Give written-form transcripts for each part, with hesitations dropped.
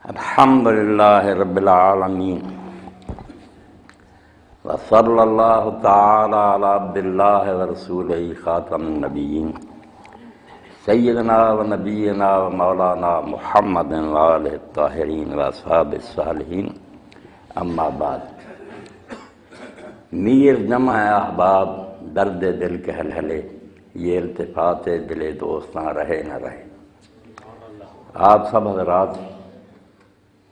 الحمد للہ رب العالمین وصلی اللہ تعالی علی عبد اللہ ورسولہ خاتم النبیین سیدنا و نبینا و مولانا محمد وآلہ الطاہرین و اصحاب الصالحین، اما بعد۔ میر جمع احباب درد دل کے ہلہلے، یہ التفات دل دوستاں رہے نہ رہے۔ آپ سب حضرات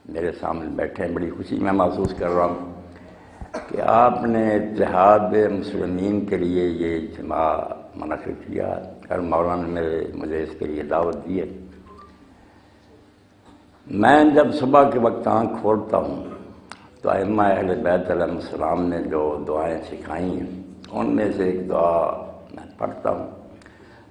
میرے سامنے بیٹھے ہیں، بڑی خوشی میں محسوس کر رہا ہوں کہ آپ نے اتحاد مسلمین کے لیے یہ اجتماع منعقد کیا اور مولانا نے مجھے اس کے لیے دعوت دی ہے۔ میں جب صبح کے وقت آنکھ کھولتا ہوں تو ائمہ اہل بیت علیہ السلام نے جو دعائیں سکھائی ہیں ان میں سے ایک دعا میں پڑھتا ہوں،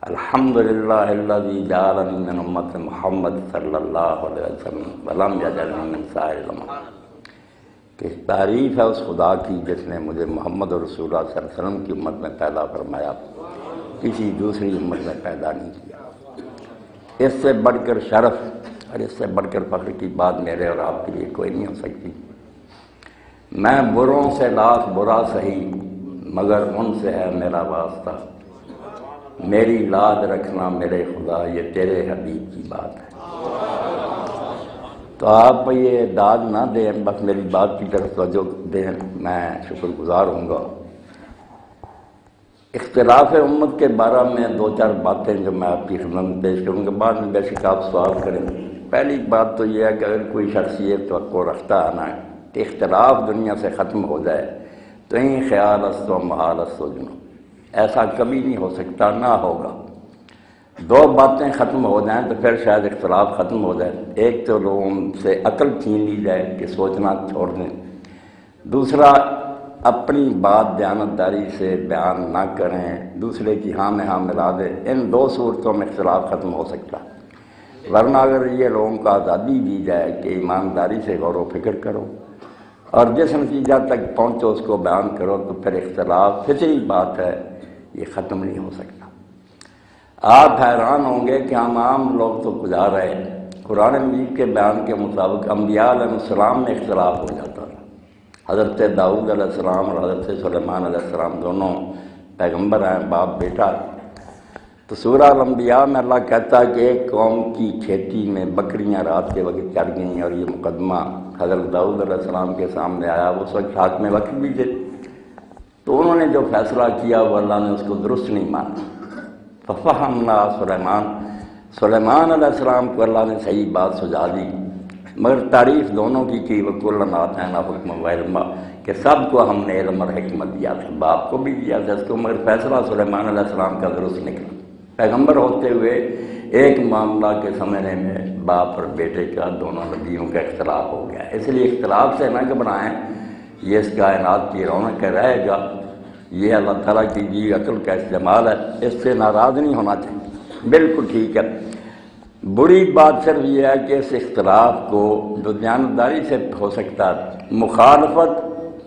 الحمدللہ الذی جعلنی من امت محمد صلی اللہ علیہ وسلم ولم یجعلنی من سائر الامم، کہ تعریف ہے اس خدا کی جس نے مجھے محمد رسول اللہ صلی اللہ علیہ وسلم کی امت میں پیدا فرمایا، کسی دوسری امت میں پیدا نہیں کیا۔ اس سے بڑھ کر شرف اور اس سے بڑھ کر فخر کی بات میرے اور آپ کے لیے کوئی نہیں ہو سکتی۔ میں بروں سے لاکھ برا سہی مگر ان سے ہے میرا واسطہ، میری لاد رکھنا میرے خدا یہ تیرے حبیب کی بات ہے۔ تو آپ یہ داد نہ دیں، بس میری بات کی طرف توجہ دیں، میں شکر گزار ہوں گا۔ اختلاف امت کے بارے میں دو چار باتیں جو میں آپ کی خدمت میں پیش کروں گا، بعد میں بے شک آپ سوال کریں۔ پہلی بات تو یہ ہے کہ اگر کوئی شخص یہ توقع رکھتا ہے نا کہ اختلاف دنیا سے ختم ہو جائے تو ہی خیال است و محال است و جنو، ایسا کبھی نہیں ہو سکتا، نہ ہوگا۔ دو باتیں ختم ہو جائیں تو پھر شاید اختلاف ختم ہو جائے۔ ایک تو لوگوں سے عقل چھین لی جائے کہ سوچنا چھوڑ دیں، دوسرا اپنی بات دیانتداری سے بیان نہ کریں، دوسرے کی ہاں میں ہاں ملا دیں۔ ان دو صورتوں میں اختلاف ختم ہو سکتا، ورنہ اگر یہ لوگوں کو آزادی دی جائے کہ ایمانداری سے غور و فکر کرو اور جس نتیجہ تک پہنچو اس کو بیان کرو، تو پھر اختلاف فطری بات ہے، یہ ختم نہیں ہو سکتا۔ آپ حیران ہوں گے کہ ہم عام لوگ تو گزار رہے ہیں، قرآن مجید کے بیان کے مطابق انبیاء علیہ السلام میں اختلاف ہو جاتا تھا۔ حضرت داؤد علیہ السلام اور حضرت سلیمان علیہ السلام دونوں پیغمبر ہیں، باپ بیٹا۔ تو سورہ الانبیاء میں اللہ کہتا ہے کہ ایک قوم کی کھیتی میں بکریاں رات کے وقت چڑھ گئیں اور یہ مقدمہ حضرت داؤد علیہ السلام کے سامنے آیا، وہ اس وقت حاکم وقت بھی تھے، تو انہوں نے جو فیصلہ کیا وہ اللہ نے اس کو درست نہیں مانا۔ ففہمنا سلیمان علیہ السلام کو اللہ نے صحیح بات سجا دی، مگر تعریف دونوں کی کہ وَكُلًّا آتَيْنَا حُکْمًا وَعِلْمًا، کہ سب کو ہم نے علم اور حکمت دیا تھا، باپ کو بھی دیا تھا اس کو، مگر فیصلہ سلیمان علیہ السلام کا درست نکلا۔ پیغمبر ہوتے ہوئے ایک معاملہ کے سمجھنے میں باپ اور بیٹے کا، دونوں نبیوں کا اختلاف ہو گیا۔ اس لیے اختلاف سے نہ گھبرائیں، یہ اس کائنات کی رونق رہے گا، یہ اللہ تعالیٰ کی دی عقل کا استعمال ہے، اس سے ناراض نہیں ہونا چاہیے، بالکل ٹھیک ہے۔ بری بات صرف یہ ہے کہ اس اختلاف کو جو دیانتداری سے ہو سکتا ہے مخالفت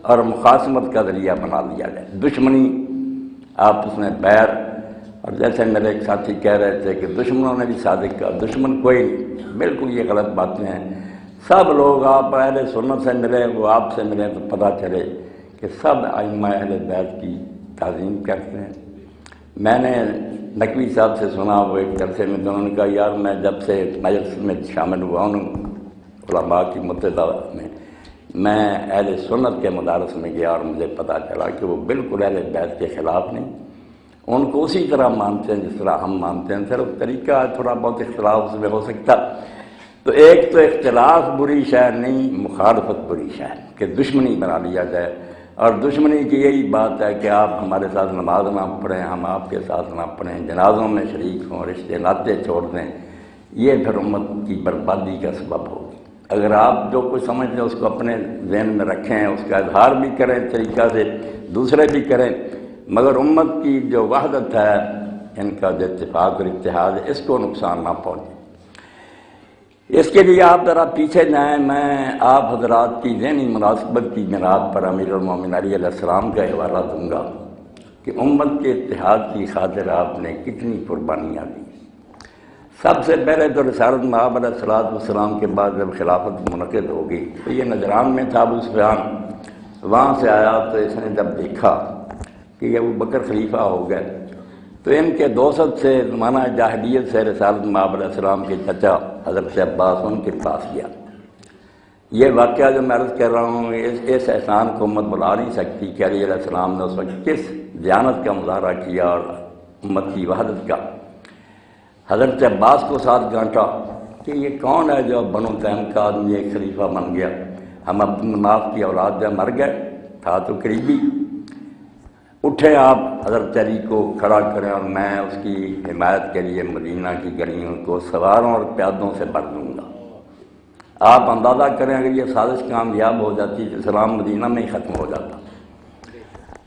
اور مخاصمت کا ذریعہ بنا لیا جائے، دشمنی آپس میں بیر۔ اور جیسے میرے ایک ساتھی کہہ رہے تھے کہ دشمنوں نے بھی صادق کہا، دشمن کوئی نہیں، بالکل یہ غلط باتیں ہیں۔ سب لوگ آپ اہل سنت سے ملیں، وہ آپ سے ملیں تو پتہ چلے کہ سب ائمہ اہل بیت کی تعظیم کرتے ہیں۔ میں نے نقوی صاحب سے سنا، وہ ایک جلسے میں انہوں نے کہا یار میں جب سے مجلس میں شامل ہوا ہوں علماء کی متحدہ میں اہل سنت کے مدارس میں گیا اور مجھے پتہ چلا کہ وہ بالکل اہل بیت کے خلاف نہیں، ان کو اسی طرح مانتے ہیں جس طرح ہم مانتے ہیں، صرف طریقہ تھوڑا بہت اختلاف اس میں ہو سکتا۔ تو ایک تو اختلاف بری شے نہیں، مخالفت بری شے ہے کہ دشمنی بنا لیا جائے، اور دشمنی کی یہی بات ہے کہ آپ ہمارے ساتھ نماز نہ پڑھیں، ہم آپ کے ساتھ نہ پڑھیں، جنازوں میں شریک ہوں، رشتے ناطے چھوڑ دیں، یہ پھر امت کی بربادی کا سبب ہوگی۔ اگر آپ جو کچھ سمجھتے ہیں اس کو اپنے ذہن میں رکھیں، اس کا اظہار بھی کریں طریقہ سے، دوسرے بھی کریں، مگر امت کی جو وحدت ہے، ان کا جو اتفاق اور اتحاد ہے، اس کو نقصان نہ پہنچے۔ اس کے لیے آپ ذرا پیچھے جائیں، میں آپ حضرات کی ذہنی مناسبت کی بنیاد پر امیر المومنین علی علیہ السلام کا حوالہ دوں گا کہ امت کے اتحاد کی خاطر آپ نے کتنی قربانیاں دی۔ سب سے پہلے تو رسالت مآب علیہ الصلوۃ والسلام کے بعد جب خلافت منعقد ہوگی تو یہ نجران میں تھا ابو سفیان، وہاں سے آیا تو اس نے جب دیکھا کہ یہ ابو بکر خلیفہ ہو گئے تو ان کے دوست سے زمانہ جاہلیت سے رسالت مآب علیہ السلام کے چچا حضرت عباس ان کے پاس گیا۔ یہ واقعہ جو میں عرض کر رہا ہوں اس احسان کو امت بلا نہیں سکتی کہ علی علیہ السلام نے اس وقت کس دیانت کا مظاہرہ کیا اور امت کی وحدت کا۔ حضرت عباس کو ساتھ گانٹا کہ یہ کون ہے جو بنو تیم کا آدمی ایک خلیفہ بن گیا، ہم اپنے ناف کی اولاد جب مر گئے تھا تو قریبی، اٹھے آپ حضرت علی کو کھڑا کریں اور میں اس کی حمایت کے لیے مدینہ کی گلیوں کو سواروں اور پیادوں سے بھر دوں گا۔ آپ اندازہ کریں اگر یہ سازش کامیاب ہو جاتی تو اسلام مدینہ میں ہی ختم ہو جاتا۔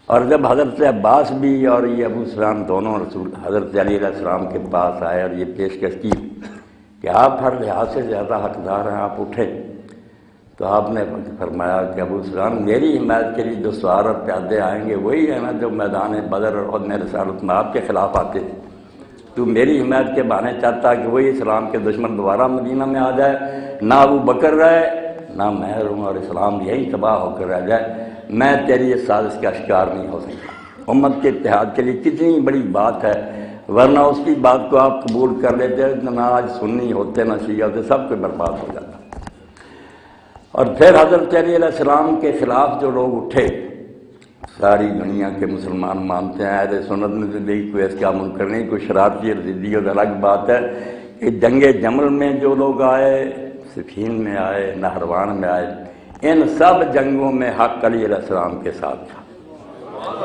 اور جب حضرت عباس بھی اور یہ ابو سفیان دونوں رسول حضرت علی علیہ السلام کے پاس آئے اور یہ پیشکش کی کہ آپ ہر لحاظ سے زیادہ حقدار ہیں، آپ اٹھے، تو آپ نے فرمایا کہ ابو سفیان میری حمایت کے لیے جو سوار اور پیادے آئیں گے وہی ہے نا جو میدان بدر اور میں رسالت مآب کے خلاف آتے تھے۔ تو میری حمایت کے بہانے چاہتا کہ وہی اسلام کے دشمن دوبارہ مدینہ میں آ جائے، نہ ابو بکر رہے نہ میں رہوں اور اسلام یہی تباہ ہو کر رہ جائے، میں تیری اس سازش کا شکار نہیں ہو سکتا۔ امت کے اتحاد کے لیے کتنی بڑی بات ہے، ورنہ اس کی بات کو آپ قبول کر لیتے نہ آج سنی ہوتے نہ شیعہ ہوتے، سب کو برباد ہو جاتا۔ اور پھر حضرت علی علیہ السلام کے خلاف جو لوگ اٹھے، ساری دنیا کے مسلمان مانتے ہیں، اہل سنت میں سے نہیں کوئی اس کا منکر نہیں، کوئی شرارتی ضدیت الگ بات ہے کہ جنگ جمل میں جو لوگ آئے، صفین میں آئے، نہروان میں آئے، ان سب جنگوں میں حق علی علیہ السلام کے ساتھ تھا۔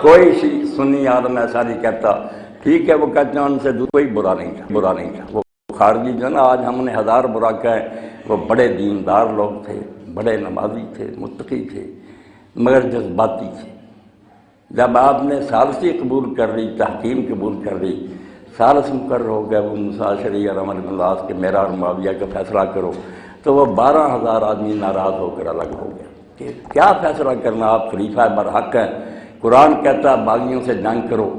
کوئی سنی عالم ایسا نہیں کہتا، ٹھیک ہے وہ کہتے ہیں ان سے کوئی برا نہیں تھا۔ وہ خارجی جو نا آج ہم نے ہزار برا کہیں، وہ بڑے دیندار لوگ تھے، بڑے نمازی تھے، متقی تھے، مگر جذباتی تھے۔ جب آپ نے ثالثی قبول کر لی، تحکیم قبول کر لی، ثالث مقرر ہو گیا وہ موسیٰ شرعی اور عمر بن العاص کے میرا اور معاویہ کا فیصلہ کرو، تو وہ 12,000 آدمی ناراض ہو کر الگ ہو گیا کہ کیا فیصلہ کرنا، آپ خلیفہ برحق ہیں، قرآن کہتا ہے باغیوں سے جنگ کرو،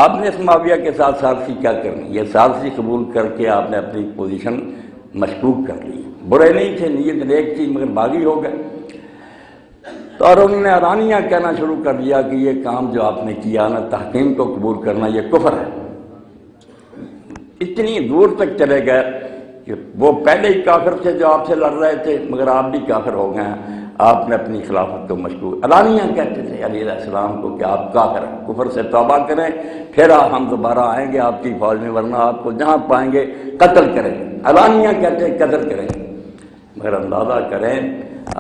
آپ نے اس معاویہ کے ساتھ ثالثی کیا کرنی؟ یہ ثالثی قبول کر کے آپ نے اپنی پوزیشن مشکوک کر لی۔ برے نہیں تھے، نیت نیک تھی، مگر باغی ہو گئے۔ تو اور انہوں نے اعلانیہ کہنا شروع کر دیا کہ یہ کام جو آپ نے کیا نا، تحکیم کو قبول کرنا، یہ کفر ہے۔ اتنی دور تک چلے گئے کہ وہ پہلے ہی کافر تھے جو آپ سے لڑ رہے تھے، مگر آپ بھی کافر ہو گئے ہیں۔ آپ نے اپنی خلافت کو مشکوک اعلانیہ کہتے تھے علی علیہ السلام کو کہ آپ کافر ہیں، کفر سے توبہ کریں، پھر ہم دوبارہ آئیں گے آپ کی فوج میں، ورنہ آپ کو جہاں پائیں گے قتل کریں گے۔ اعلانیہ کہتے ہیں قتل کریں گے، مگر اندازہ کریں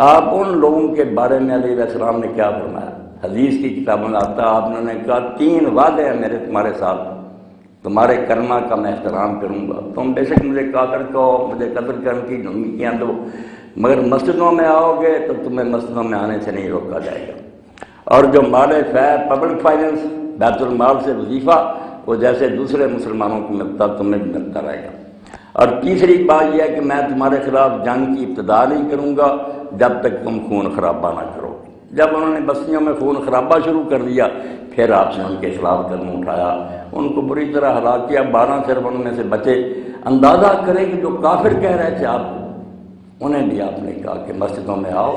آپ ان لوگوں کے بارے میں علیہ السلام نے کیا فرمایا۔ حدیث کی کتابوں میں آتا ہے آپ نے کہا 3 وعدے ہیں میرے تمہارے ساتھ، تمہارے کلمہ کا میں احترام کروں گا، تم بے شک مجھے کافر کہو، مجھے قتل کرنے کی دھمکیاں دو، مگر مسجدوں میں آؤ گے تو تمہیں مسجدوں میں آنے سے نہیں روکا جائے گا، اور جو مال فے پبلک فائننس بیت المال سے وظیفہ وہ جیسے دوسرے مسلمانوں کو ملتا تمہیں بھی ملتا رہے گا، اور تیسری بات یہ ہے کہ میں تمہارے خلاف جنگ کی ابتدا نہیں کروں گا جب تک تم خون خرابہ نہ کرو۔ جب انہوں نے بستیوں میں خون خرابہ شروع کر دیا، پھر آپ نے ان کے خلاف قدم اٹھایا، ان کو بری طرح ہلاک کیا، 12 صرف ان میں سے بچے۔ اندازہ کریں کہ جو کافر کہہ رہے تھے آپ کو، انہیں بھی آپ نے کہا کہ مسجدوں میں آؤ۔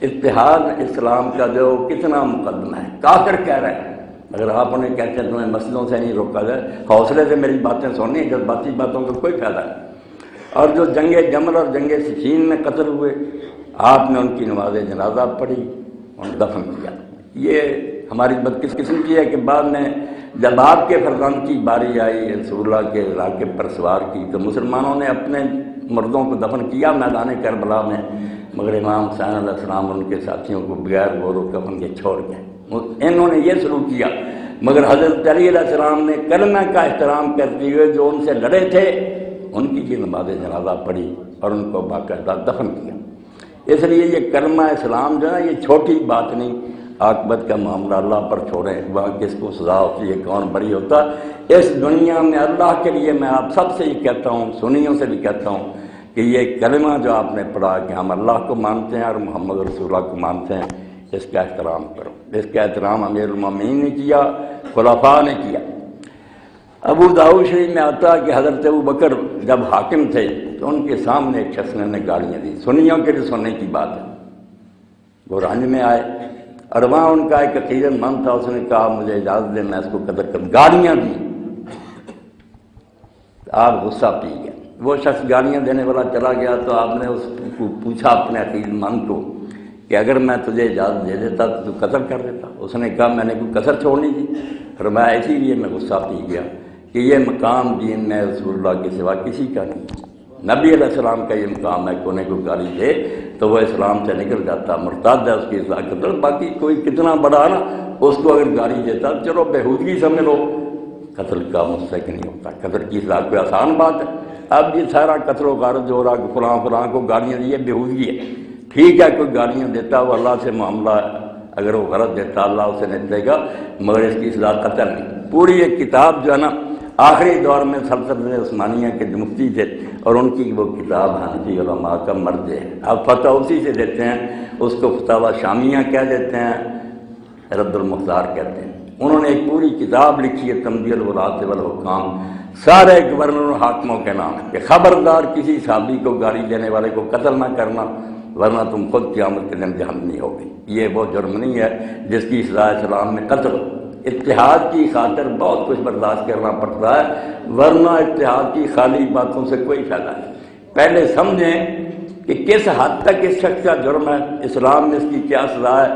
اتحاد اسلام کا جو کتنا مقدمہ ہے، کافر کہہ رہے ہیں، اگر آپ انہیں کہتے ہیں تمہیں مسجدوں سے نہیں روکا جائے، حوصلے سے میری باتیں سننی، جذباتی باتوں کا کوئی فائدہ نہیں۔ اور جو جنگ جمل اور جنگ صفین میں قتل ہوئے، آپ نے ان کی نماز جنازہ پڑھی، ان دفن کیا۔ یہ ہماری بدقسمتی ہے کہ بعد میں جب آپ کے فرزند کی باری آئی رسول اللہ کے علاقے پر سوار کی، تو مسلمانوں نے اپنے مردوں کو دفن کیا میدان کربلا میں، مگر امام حسین علیہ السلام ان کے ساتھیوں کو بغیر غور و کفن کے چھوڑ گئے۔ انہوں نے یہ سلوک کیا، مگر حضرت علی علیہ السلام نے کلمہ کا احترام کرتے ہوئے جو ان سے لڑے تھے ان کی بھی نماز جنازہ پڑھی اور ان کو باقاعدہ دفن کیا۔ اس لیے یہ کلمہ اسلام جو ہے یہ چھوٹی بات نہیں، عاقبت کا معاملہ اللہ پر چھوڑیں، وہاں کس کو سزا ہوتی ہے، کون بری ہوتا۔ اس دنیا میں اللہ کے لیے میں آپ سب سے یہ کہتا ہوں، سنیوں سے بھی کہتا ہوں کہ یہ کلمہ جو آپ نے پڑھا کہ ہم اللہ کو مانتے ہیں اور محمد رسول اللہ کو مانتے ہیں، اس کا احترام کرو۔ اس کا احترام امیر المومنین نے کیا، خلفاء نے کیا۔ ابو داؤد شریف میں آتا کہ حضرت ابو بکر جب حاکم تھے تو ان کے سامنے ایک شخص نے گالیاں دی، سنیوں کے لیے سننے کی بات ہے، وہ رنج میں آئے اور وہاں ان کا ایک عقیدت مند تھا، اس نے کہا مجھے اجازت دے میں اس کو قتل کر، گالیاں دی، آپ غصہ پی گیا، وہ شخص گالیاں دینے والا چلا گیا تو آپ نے اس کو پوچھا اپنے عقیدت مند کو کہ اگر میں تجھے اجازت دے دیتا تو قتل کر دیتا؟ اس نے کہا میں نے کوئی کسر چھوڑنی تھی، فرمایا اسی لیے میں غصہ پی گیا کہ یہ مقام دین میں رسول اللہ کے سوا کسی کا نہیں، نبی علیہ السلام کا یہ مقام ہے کہ انہیں کوئی گالی دے تو وہ اسلام سے نکل جاتا، مرتد ہے، اس کی اصلاح قتل، باقی کوئی کتنا بڑا نا اس کو اگر گالی دیتا چلو بےہودگی سمجھ لو، قتل کا مستحق نہیں ہوتا، قتل کی اصلاح کوئی آسان بات ہے۔ اب یہ سارا قتل و غارت جو ہو رہا کہ فلاں فلاں کو گالیاں دی، یہ بےہودگی ہے، ٹھیک ہے کوئی گالیاں دیتا وہ اللہ سے معاملہ ہے، اگر وہ غلط دیتا اللہ اسے نہیں دے گا، مگر اس کی اصلاح قتل نہیں۔ پوری ایک کتاب جو ہے نا آخری دور میں سلطنت عثمانیہ کے جو مفتی تھے اور ان کی وہ کتاب حنفی علماء کا مرد ہے، اب فتح اسی سے دیتے ہیں، اس کو فتاوی شامیہ کہہ دیتے ہیں، رد المختار کہتے ہیں۔ انہوں نے ایک پوری کتاب لکھی ہے تنبیہ الولاۃ والحکام، سارے گورنر و حاکموں کے نام کہ خبردار کسی صحابی کو گالی دینے والے کو قتل نہ کرنا ورنہ تم خود قیامت کے دن جہنمی ہوگی۔ یہ وہ جرم نہیں ہے جس کی اصلاح اسلام میں قتل ہو۔ اتحاد کی خاطر بہت کچھ برداشت کرنا پڑتا ہے، ورنہ اتحاد کی خالی باتوں سے کوئی فائدہ نہیں۔ پہلے سمجھیں کہ کس حد تک اس شخص کا جرم ہے، اسلام میں اس کی کیا سزا ہے۔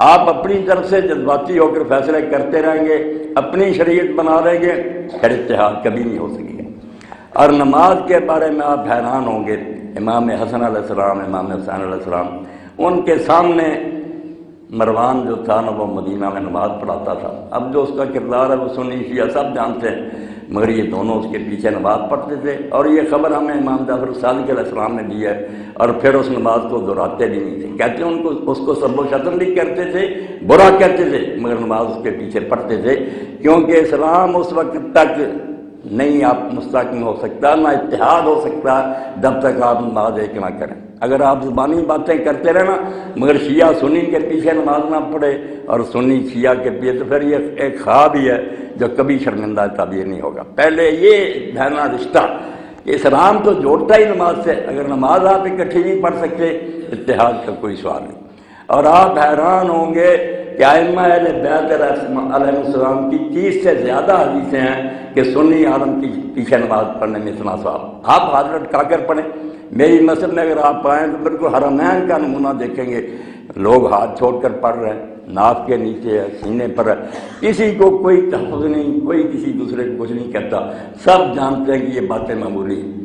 آپ اپنی طرف سے جذباتی ہو کر فیصلے کرتے رہیں گے، اپنی شریعت بنا لیں گے، پھر اتحاد کبھی نہیں ہو سکے گا۔ اور نماز کے بارے میں آپ حیران ہوں گے، امام حسن علیہ السلام، امام حسین علیہ السلام، ان کے سامنے مروان جو تھا نا وہ مدینہ میں نماز پڑھاتا تھا۔ اب جو اس کا کردار ہے وہ سنی شیعہ سب جانتے ہیں، مگر یہ دونوں اس کے پیچھے نماز پڑھتے تھے، اور یہ خبر ہمیں امام جعفر صادق علیہ السلام نے دی ہے، اور پھر اس نماز کو دہراتے بھی نہیں تھے، کہتے ہیں ان کو اس کو سب و شتم بھی کرتے تھے، برا کہتے تھے، مگر نماز اس کے پیچھے پڑھتے تھے، کیونکہ اسلام اس وقت تک نہیں آپ مستحکم ہو سکتا، نہ اتحاد ہو سکتا جب تک آپ نماز ایک نہ کریں۔ اگر آپ زبانی باتیں کرتے رہنا مگر شیعہ سنی کے پیچھے نماز نہ پڑھے اور سنی شیعہ کے پیچھے، تو پھر یہ ایک خواب ہی ہے جو کبھی شرمندہ تعبیر نہیں ہوگا۔ پہلے یہ بہنا رشتہ، اسلام تو جوڑتا ہی نماز سے، اگر نماز آپ اکٹھی نہیں پڑھ سکتے اتحاد کا کوئی سوال نہیں۔ اور آپ حیران ہوں گے کہ ائمہ اہل بیت علیہ السلام کی 30 سے زیادہ حدیثیں ہیں کہ سنی عالم کی پیچھے نماز پڑھنے میں اتنا ثواب۔ آپ ہاتھ لٹکا کر پڑھیں، میری مسجد میں اگر آپ آئیں تو بالکل حرمین کا نمونہ دیکھیں گے، لوگ ہاتھ چھوڑ کر پڑھ رہے ہیں، ناف کے نیچے ہے، سینے پر ہے، کسی کو کوئی تحفظ نہیں، کوئی کسی دوسرے کو کچھ نہیں کہتا، سب جانتے ہیں کہ یہ باتیں معمولی ہیں۔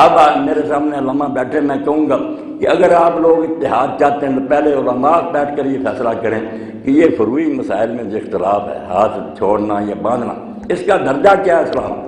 اب میرے سامنے علماء بیٹھے، میں کہوں گا کہ اگر آپ لوگ اتحاد چاہتے ہیں تو پہلے علماء بیٹھ کر یہ فیصلہ کریں کہ یہ فروعی مسائل میں جو اختلاف ہے، ہاتھ چھوڑنا یا باندھنا، اس کا درجہ کیا ہے اسلام۔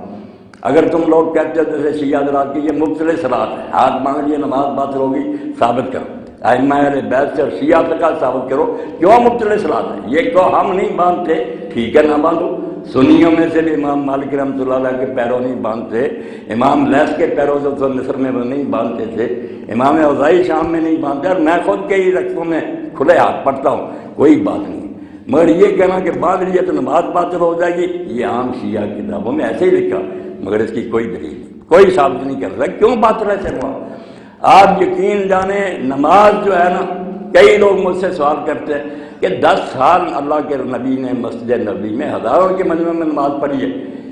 اگر تم لوگ کہتے ہو جیسے شیعہ حضرات کی یہ مبطل صلاۃ ہے، ہاتھ باندھ لیے نماز باطل ہوگی، ثابت کرو، ائمہ اہل بیت سے اور شیعہ فقہ ثابت کرو کیوں مبطل صلاۃ ہے۔ یہ کہو ہم نہیں باندھتے، ٹھیک ہے نہ باندھو۔ سنیوں میں سے بھی امام مالک رحمۃ اللہ علیہ کے پیروں نہیں باندھتے، امام لیث کے پیروں جو مصر میں وہ نہیں باندھتے تھے، امام اوزاعی شام میں نہیں باندھتے، اور میں خود کے ہی رقصوں میں کھلے ہاتھ پڑھتا ہوں، کوئی بات نہیں۔ مگر یہ کہنا کہ باندھ لیے تو نماز باطل ہو جائے گی، یہ عام شیعہ کتابوں میں ایسے ہی لکھا، مگر اس کی کوئی دلیل نہیں، کوئی ثابت نہیں کر سکتا کیوں باطل ہے چلو۔ آپ یقین جانیں نماز جو ہے نا، کئی لوگ مجھ سے سوال کرتے ہیں کہ 10 سال اللہ کے نبی نے مسجد نبی میں ہزاروں کے مجمع میں نماز پڑھی ہے،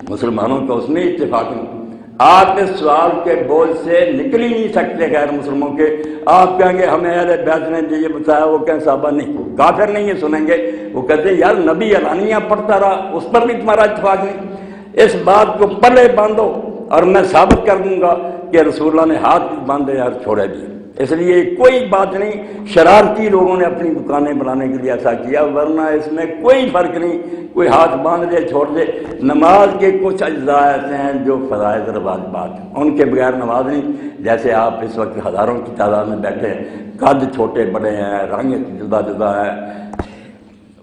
مسلمانوں کا اس میں اتفاق نہیں۔ آپ اس سوال کے بوجھ سے نکل ہی نہیں سکتے غیر مسلموں کے۔ آپ کہیں گے ہمیں اہل بیت نے یہ بتایا، وہ کہیں صحابہ نہیں، کافر نہیں یہ سنیں گے، وہ کہتے ہیں یار نبی اعلانیہ پڑھتا رہا، اس پر بھی تمہارا اتفاق نہیں۔ اس بات کو پلے باندھو اور میں ثابت کر دوں گا کہ رسول اللہ نے ہاتھ باندھے اور چھوڑے بھی، اس لیے کوئی بات نہیں۔ شرارتی لوگوں نے اپنی دکانیں بنانے کے لیے ایسا کیا، ورنہ اس میں کوئی فرق نہیں، کوئی ہاتھ باندھ دے چھوڑ دے۔ نماز کے کچھ اجزاء ایسے ہیں جو فرائض اور واجبات ہیں، ان کے بغیر نماز نہیں۔ جیسے آپ اس وقت ہزاروں کی تعداد میں بیٹھے ہیں، قد چھوٹے بڑے ہیں، رنگ جدا جدا ہے،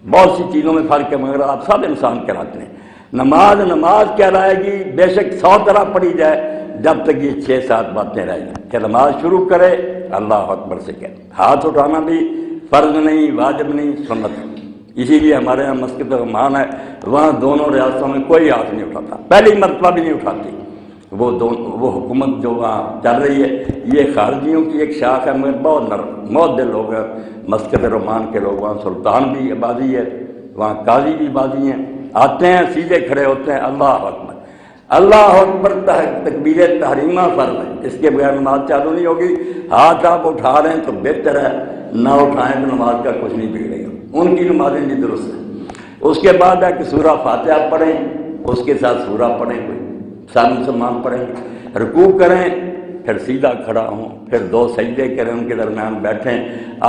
بہت سی چیزوں میں فرق ہے، مگر آپ سب انسان کہلاتے ہیں۔ نماز نماز کہلائے گی، بے شک 100 طرح پڑھی جائے، جب تک یہ 6-7 باتیں رہ جائیں کہ نماز شروع کرے اللہ اکبر سے کہے، ہاتھ اٹھانا بھی فرض نہیں، واجب نہیں، سنت، اسی لیے ہمارے یہاں مسجد رحمان ہے، وہاں دونوں ریاستوں میں کوئی ہاتھ نہیں اٹھاتا، پہلی مرتبہ بھی نہیں اٹھاتی۔ وہ حکومت جو وہاں چل رہی ہے یہ خارجیوں کی ایک شاخ ہے، مگر بہت نرم بہت دل لوگ ہیں مسجد رحمان کے لوگ، وہاں سلطان بھی عبادی ہے، وہاں قاضی بھی عبادی ہیں، آتے ہیں سیدھے کھڑے ہوتے ہیں، اللہ اکبر اللہ اکبر، تکبیر تحریمہ فرض ہے، اس کے بغیر نماز چالو نہیں ہوگی۔ ہاتھ آپ اٹھا رہے ہیں تو بہتر ہے، نہ اٹھائیں تو نماز کا کچھ نہیں بگڑے گا، ان کی نمازیں بھی درست ہیں۔ اس کے بعد ہے کہ سورہ فاتحہ پڑھیں، اس کے ساتھ سورہ پڑھیں، کوئی سارے مسلمان پڑھیں، رکوع کریں، پھر سیدھا کھڑا ہوں، پھر 2 سجدے کریں، ان کے درمیان بیٹھیں،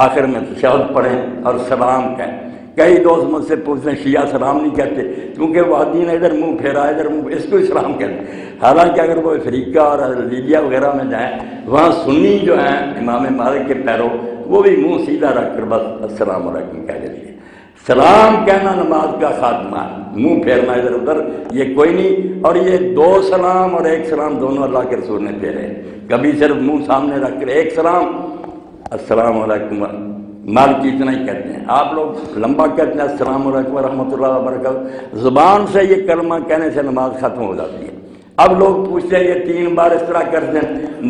آخر میں تشہد پڑھیں اور سلام کہیں۔ کئی دوست مجھ سے پوچھتے ہیں شیعہ سلام نہیں کہتے کیونکہ وہ دین ادھر منہ پھیرا ادھر منہ، اس کو اسلام کہتے ہیں۔ حالانکہ اگر وہ افریقہ اور لیبیا وغیرہ میں جائیں، وہاں سنی جو ہیں امام مالک کے پیرو، وہ بھی منہ سیدھا رکھ کر بس السلام علیکم کہہ دیتے ہیں۔ سلام کہنا نماز کا خاتمہ ہے، منہ پھیرنا ادھر ادھر یہ کوئی نہیں۔ اور یہ 2 سلام اور 1 سلام دونوں اللہ کے رسول نے پھیرے ہیں، کبھی صرف منہ سامنے رکھ کر 1 سلام السلام علیکم، مالکی اتنا ہی کہتے ہیں، آپ لوگ لمبا کہتے ہیں السلام علیکم ورحمۃ اللہ وبرکاتہ، زبان سے یہ کلمہ کہنے سے نماز ختم ہو جاتی ہے۔ اب لوگ پوچھتے ہیں یہ 3 بار اس طرح کرتے ہیں،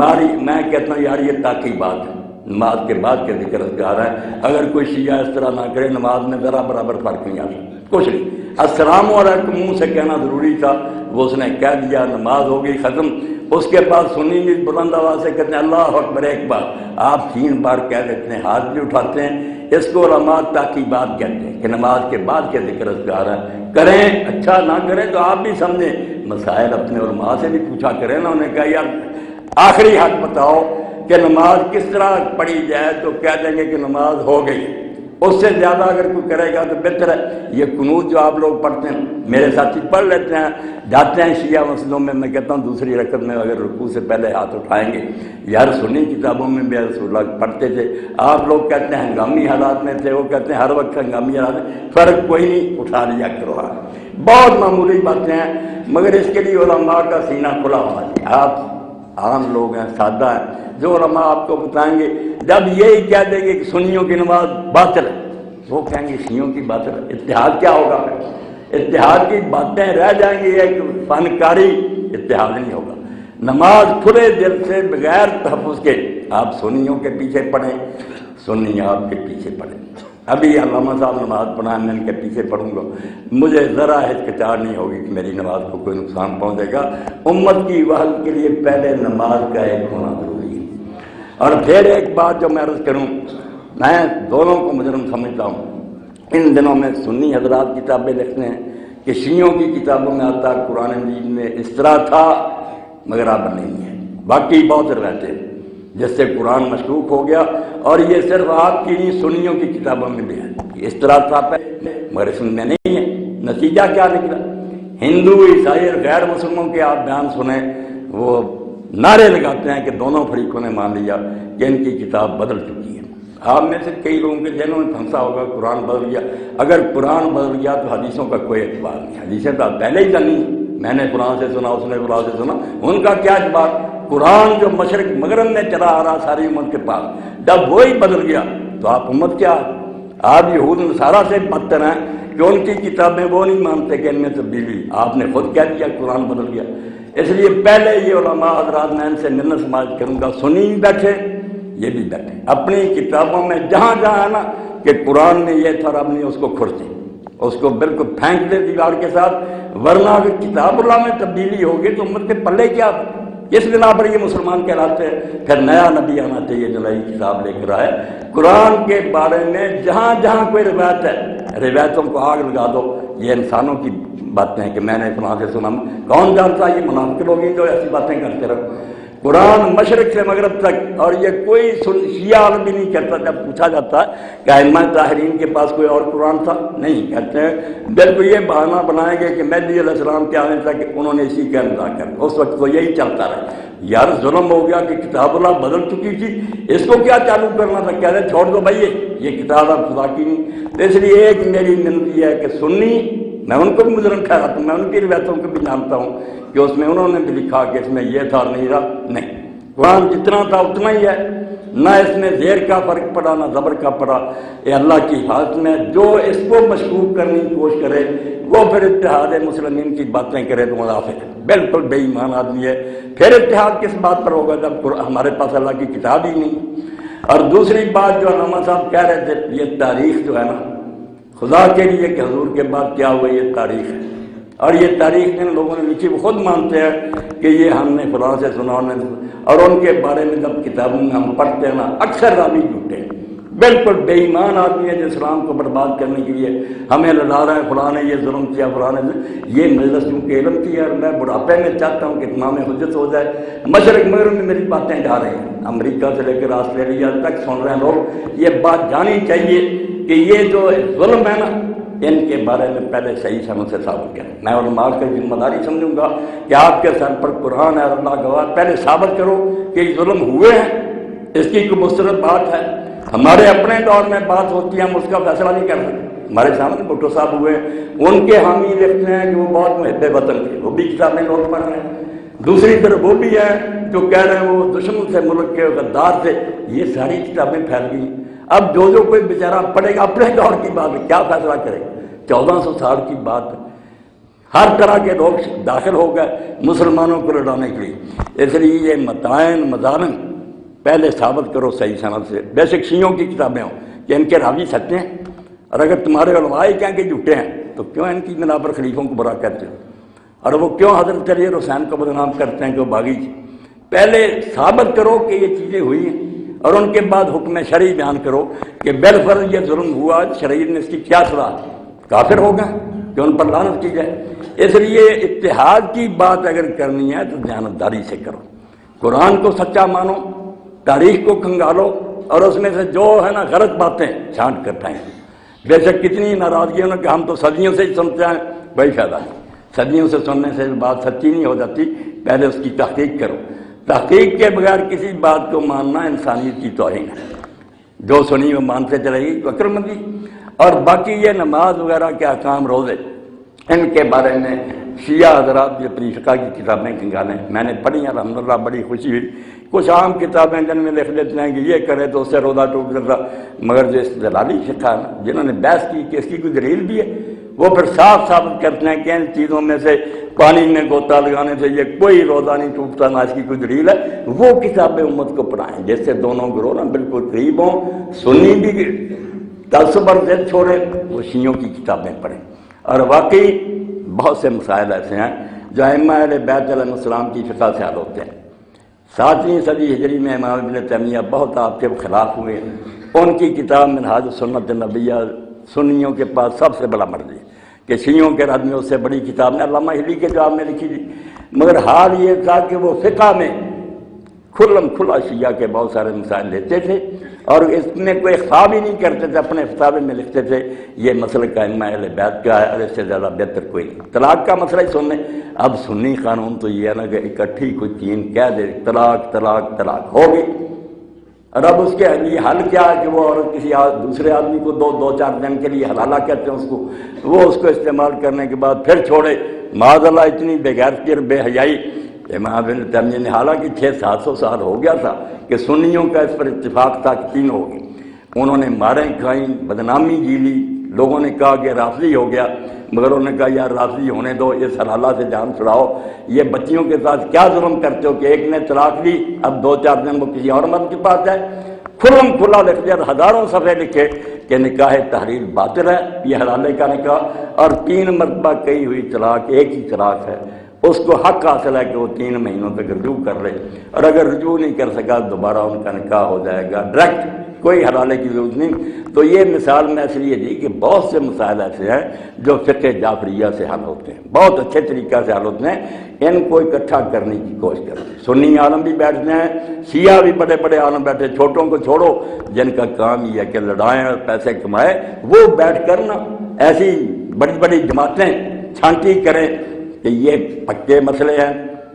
میں کہتا ہوں یار یہ تاکی بات ہے، نماز کے بعد کے ذکر اذکار ہے، اگر کوئی شیعہ اس طرح نہ کرے نماز میں ذرا برابر فرق نہیں آتا، کچھ نہیں۔ السلام علیکم منہ سے کہنا ضروری تھا، وہ اس نے کہہ دیا، نماز ہو گئی ختم۔ اس کے بعد سنی بھی بلند آواز سے کہتے ہیں اللہ اکبر 1 بار، آپ 3 بار کہہ دیتے ہیں، ہاتھ بھی اٹھاتے ہیں۔ اس کو علماء تاکی بات کہتے ہیں کہ نماز کے بعد کے ذکر اذکار ہے، کریں، اچھا نہ کریں تو آپ بھی سمجھیں، مسائل اپنے علماء سے بھی پوچھا کریں نا۔ انہوں نے کہا یار آخری حق بتاؤ کہ نماز کس طرح پڑھی جائے، تو کہہ دیں گے کہ نماز ہو گئی، اس سے زیادہ اگر کوئی کرے گا تو بہتر ہے۔ یہ قنوت جو آپ لوگ پڑھتے ہیں، میرے ساتھی پڑھ لیتے ہیں، جاتے ہیں شیعہ مسجدوں میں، میں کہتا ہوں دوسری رکعت میں اگر رکوع سے پہلے ہاتھ اٹھائیں گے، یار سنی کتابوں میں بھی رسول اللہ پڑھتے تھے، آپ لوگ کہتے ہیں ہنگامی حالات میں تھے، وہ کہتے ہیں ہر وقت ہنگامی حالات میں، فرق کوئی نہیں، اٹھا لیا کرو۔ بہت معمولی باتیں ہیں، مگر اس کے لیے علماء کا سینہ کھلا ہونا چاہیے۔ آپ عام لوگ ہیں، سادہ ہیں، جو علماء آپ کو بتائیں گے، جب یہی کہہ دیں گے کہ سنیوں کی نماز باطل ہے، وہ کہیں گے شیعوں کی باطل ہے، اتحاد کیا ہوگا؟ پھر اتحاد کی باتیں رہ جائیں گی، ایک فنکاری، اتحاد نہیں ہوگا۔ نماز کھلے دل سے بغیر تحفظ کے آپ سنیوں کے پیچھے پڑھیں، سنی آپ کے پیچھے پڑھیں۔ ابھی علامہ صاحب نماز پڑھائیں، میں ان کے پیچھے پڑھوں گا، مجھے ذرا ہچکچاہٹ نہیں ہوگی کہ میری نماز کو کوئی نقصان پہنچے گا۔ امت کی وحدت کے لیے پہلے نماز کا ایک ہونا ضروری ہے۔ اور پھر ایک بات جو میں عرض کروں، میں دونوں کو مجرم سمجھتا ہوں۔ ان دنوں میں سنی حضرات کتابیں لکھتے ہیں کہ شیعوں کی کتابوں میں آتا ہے قرآن مجید میں اس طرح تھا، مگر اب نہیں ہے۔ باقی بہت روایتیں جس سے قرآن مشکوک ہو گیا، اور یہ صرف آپ کی نہیں سنیوں کی کتابوں میں بھی ہے، اس طرح تھا مگر اس میں نہیں ہے۔ نتیجہ کیا نکلا؟ ہندو عیسائی اور غیر مسلموں کے آپ بیان سنیں، وہ نعرے لگاتے ہیں کہ دونوں فریقوں نے مان لیا کہ ان کی کتاب بدل چکی ہے۔ آپ میں سے کئی لوگوں کے ذہنوں میں پھنسا ہوگا قرآن بدل گیا، اگر قرآن بدل گیا تو حدیثوں کا کوئی اعتبار نہیں، حدیثیں تو پہلے ہی نہیں، میں نے قرآن سے سنا، اس نے قرآن سے سنا، ان کا کیا اعتبار؟ قرآن جو مشرق مغرب میں چلا آ رہا ساری امت کے پاس، جب وہی بدل گیا تو آپ امت کیا؟ آپ یہود نصارہ سے بدتر ہیں کہ ان کی کتابیں وہ نہیں مانتے کہ ان میں تبدیلی، آپ نے خود کہہ دیا قرآن بدل گیا۔ اس لیے پہلے یہ علماء حضرات میں ان سے منت سماعت کروں گا، سنی بیٹھے یہ بھی بیٹھے اپنی کتابوں میں جہاں جہاں ہے نا کہ قرآن میں یہ تھا رب نے اس کو کھرچے، اس کو بالکل پھینک دے دیوار کے ساتھ، ورنہ اگر کتاب اللہ میں تبدیلی ہوگی تو امت کے پلے کیا؟ اس بنا پر یہ مسلمان کہلاتے ہیں۔ پھر نیا نبی آنا چاہیے جو نئی کتاب لے کر آئے، قرآن کے بارے میں جہاں جہاں کوئی روایت ہے، روایتوں کو آگ لگا دو، یہ انسانوں کی باتیں ہیں کہ میں نے فلاں سے سنا، کون جانتا یہ منافق لوگ ہیں جو ایسی باتیں کرتے رہو۔ قرآن مشرق سے مغرب تک، اور یہ کوئی شیعہ عالم بھی نہیں کرتا۔ جب پوچھا جاتا ہے کہ ائمہ طاہرین کے پاس کوئی اور قرآن تھا، نہیں کہتے ہیں، بالکل یہ بہانہ بنائیں گے کہ مہدی علیہ السلام کے آنے تک انہوں نے اسی کا انتظار کر، اس وقت تو یہی چلتا رہا۔ یار ظلم ہو گیا کہ کتاب اللہ بدل چکی تھی، اس کو کیا چالو کرنا تھا؟ کہہ رہے چھوڑ دو بھائی، یہ کتاب اب خدا کی نہیں۔ تو اس لیے ایک میری منت یہ ہے کہ سنی، میں ان کو بھی مجرم ٹھہراتا ہوں، میں ان کی روایتوں کو بھی جانتا ہوں کہ اس میں انہوں نے بھی لکھا کہ اس میں یہ تھا اور نہیں رہا، نہیں، قرآن جتنا تھا اتنا ہی ہے۔ نہ اس میں زیر کا فرق پڑا نہ زبر کا پڑا، یہ اللہ کی حفاظت میں۔ جو اس کو مشکوک کرنے کی کوشش کرے وہ پھر اتحاد مسلمین کی باتیں کرے تو منافق ہے، بالکل بے ایمان آدمی ہے۔ پھر اتحاد کس بات پر ہوگا جب ہمارے پاس اللہ کی کتاب ہی نہیں۔ اور دوسری بات جو علامہ صاحب کہہ رہے تھے، یہ تاریخ جو ہے نا، خدا کے لیے کہ حضور کے بعد کیا ہوا، یہ تاریخ ہے، اور یہ تاریخ ان لوگوں نے لکھی، وہ خود مانتے ہیں کہ یہ ہم نے فلاں سے سنا، اور ان کے بارے میں جب کتابوں میں ہم پڑھتے ہیں نا، اکثر راوی جھوٹے ہیں، بالکل بے ایمان آدمی ہے جو اسلام کو برباد کرنے کے لیے ہمیں لڑا رہا ہے، فلاں نے یہ ظلم کیا، فلاں نے یہ مجلس چونکہ علم کی ہے، اور میں بڑھاپے میں چاہتا ہوں کہ تمام حجت ہو جائے، مشرق مغرب میں میری باتیں جا رہی ہیں، امریکہ سے لے کر آسٹریلیا تک سن رہے ہیں لوگ، یہ بات جانی چاہیے کہ یہ جو ظلم ہے نا، ان کے بارے میں پہلے صحیح سمجھ سے ثابت کریں۔ میں علماء کی ذمہ داری سمجھوں گا کہ آپ کے سر پر قرآن ہے اور اللہ گواہ، پہلے ثابت کرو کہ یہ ظلم ہوئے ہیں، اس کی کوئی مستند بات ہے۔ ہمارے اپنے دور میں بات ہوتی ہے، ہم اس کا فیصلہ نہیں کر سکتے۔ ہمارے سامنے بھٹو صاحب ہوئے، ان کے حامی لکھتے ہیں کہ وہ بہت محب وطن تھے، وہ بھی کتابیں لوگ پڑھ رہے ہیں۔ دوسری طرف وہ بھی ہے جو کہہ رہے ہیں وہ دشمن سے، ملک کے غدار تھے، یہ ساری کتابیں پھیل گئی۔ اب جو کوئی بیچارہ پڑھے گا اپنے دور کی بات ہے، کیا فیصلہ کرے؟ 1400 سال کی بات ہے، ہر طرح کے لوگ داخل ہو گئے مسلمانوں کو لڑانے کے لیے۔ اس لیے یہ متائن مظالم پہلے ثابت کرو صحیح سند سے، بے شک شیعوں کی کتابیں ہوں کہ ان کے راوی سچے ہیں، اور اگر تمہارے علماء ہی کہیں کہ جھوٹے ہیں تو کیوں ان کی بنا پر خلیفوں کو برا کہتے ہو، اور وہ کیوں حضرت علی اور حسین کو بدنام کرتے ہیں کہ وہ باغی تھے؟ پہلے ثابت کرو کہ یہ چیزیں ہوئی ہیں، اور ان کے بعد حکم شرعی بیان کرو کہ بالفرض یہ ظلم ہوا، شریعت نے اس کی کیا صلاح دی، کافر ہو گئے کہ ان پر لعنت کی جائے۔ اس لیے اتحاد کی بات اگر کرنی ہے تو دیانتداری سے کرو، قرآن کو سچا مانو، تاریخ کو کھنگالو، اور اس میں سے جو ہے نا غلط باتیں چھانٹ کر پائیں۔ بے شک کتنی ناراضگیوں نے کہ ہم تو صدیوں سے ہی سنتے ہیں، کوئی فائدہ نہیں، صدیوں سے سننے سے بات سچی نہیں ہو جاتی، پہلے اس کی تحقیق کرو۔ تحقیق کے بغیر کسی بات کو ماننا انسانیت کی توہین ہے، جو سنی وہ مانتے چلے گی تو عقلمندی۔ اور باقی یہ نماز وغیرہ کے احکام، روزے، ان کے بارے میں شیعہ حضرات جو اپنی فقہ کی کتابیں کنگالیں، میں نے پڑھی ہیں الحمدللہ، بڑی خوشی ہوئی۔ کچھ عام کتابیں جن میں لکھ دیتے ہیں کہ یہ کرے تو اس سے روزہ ٹوٹ جاتا، مگر جو استدلالی فقہ ہے جنہوں نے بحث کی کہ اس کی کوئی دلیل بھی ہے، وہ پھر صاف ثابت کرتے ہیں کہ ان چیزوں میں سے پانی میں غوطہ لگانے سے یہ کوئی روزہ نہیں ٹوٹتا، نہ اس کی کوئی دلیل ہے۔ وہ کتابیں امت کو پڑھائیں جس سے دونوں گروہ نا بالکل قریب ہوں، سنی بھی تعصب اور ضد چھوڑے، وہ شیعوں کی کتابیں پڑھیں۔ اور واقعی بہت سے مسائل ایسے ہیں جو ائمہ اہل بیت علیہ السلام کی فقہ سے حل ہوتے ہیں۔ 7ویں صدی ہجری میں امام ابن تیمیہ بہت آپ کے خلاف ہوئے، ان کی کتاب منہاج السنۃ النبویہ سنیوں کے پاس سب سے بڑا مرجع، کہ شیعوں کے رد میں اس سے بڑی کتاب نے علامہ ہلی کے جواب میں لکھی تھی، مگر حال یہ تھا کہ وہ فقہ میں کھلم کھلا شیعہ کے بہت سارے مسائل لیتے تھے، اور اس میں کوئی اخفا بھی نہیں کرتے تھے، اپنے فتاوے میں لکھتے تھے یہ مسئلہ ائمہ اہل بیت کا ہے اور اس سے زیادہ بہتر کوئی نہیں۔ طلاق کا مسئلہ ہی سننے، اب سنی قانون تو یہ ہے نا کہ اکٹھی کوئی تین کہہ دے طلاق طلاق طلاق ہوگی، اور اب اس کے لیے حل کیا ہے کہ وہ عورت کسی دوسرے آدمی کو دو چار دن کے لیے حلالہ کہتے ہیں اس کو، وہ اس کو استعمال کرنے کے بعد پھر چھوڑے، معاذ اللہ اتنی بے غیرتی اور بے حیائی۔ امام ابن تیمیہ نے حالانکہ 600-700 سال ہو گیا تھا کہ سنیوں کا اس پر اتفاق تھا کہ تین ہوگی، انہوں نے ماریں کھائیں، بدنامی جیلی، لوگوں نے کہا کہ رافضی ہو گیا، مگر انہوں نے کہا یار رافضی ہونے دو، اس حلالہ سے جان چھڑاؤ، یہ بچیوں کے ساتھ کیا ظلم کرتے ہو کہ ایک نے طلاق دی، اب 2-4 دن وہ کسی اور مرد کے پاس ہے، کھلم کھلا لکھ دیا، ہزاروں صفحے لکھے کہ نکاح تحلیل باطل ہے، یہ حلالے کا نکاح، اور 3 مرتبہ کہی ہوئی طلاق ایک ہی طلاق ہے، اس کو حق حاصل ہے کہ وہ 3 مہینوں تک رجوع کر لے، اور اگر رجوع نہیں کر سکا دوبارہ ان کا نکاح ہو جائے گا ڈائریکٹ، کوئی حلالے کی ضرورت نہیں۔ تو یہ مثال میں اس لیے دی کہ بہت سے مسائل ایسے ہیں جو فقہ جعفریہ سے حل ہوتے ہیں، بہت اچھے طریقہ سے حل ہوتے ہیں، ان کو اکٹھا کرنے کی کوشش کریں۔ سنی عالم بھی بیٹھتے ہیں، شیعہ بھی بڑے بڑے عالم بیٹھے، چھوٹوں کو چھوڑو جن کا کام یہ ہے کہ لڑائیں اور پیسے کمائے، وہ بیٹھ کر نا ایسی بڑی بڑی جماعتیں چھانٹی کریں کہ یہ پکے مسئلے ہیں،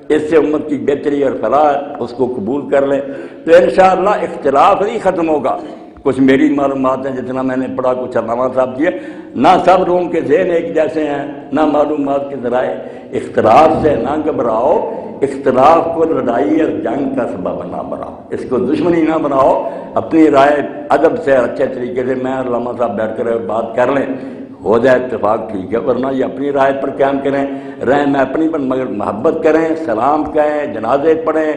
اس سے امت کی بہتری اور فلاح ہے، اس کو قبول کر لیں، تو انشاءاللہ اختلاف نہیں ختم ہوگا، کچھ میری معلومات ہیں جتنا میں نے پڑھا، کچھ علامہ صاحب کی ہے، نہ سب لوگوں کے ذہن ایک جیسے ہیں، نہ معلومات کے ذرائع، اختلاف سے نہ گھبراؤ، اختلاف کو لڑائی اور جنگ کا سبب نہ بناؤ، اس کو دشمنی نہ بناؤ، اپنی رائے ادب سے اچھے طریقے سے میں علامہ صاحب بیٹھ کر بات کر لیں، ہو جائے اتفاق ٹھیک ہے، ورنہ یہ اپنی رائے پر قائم کریں، رہیں میں اپنی پر، مگر محبت کریں، سلام کہیں، جنازے پڑھیں،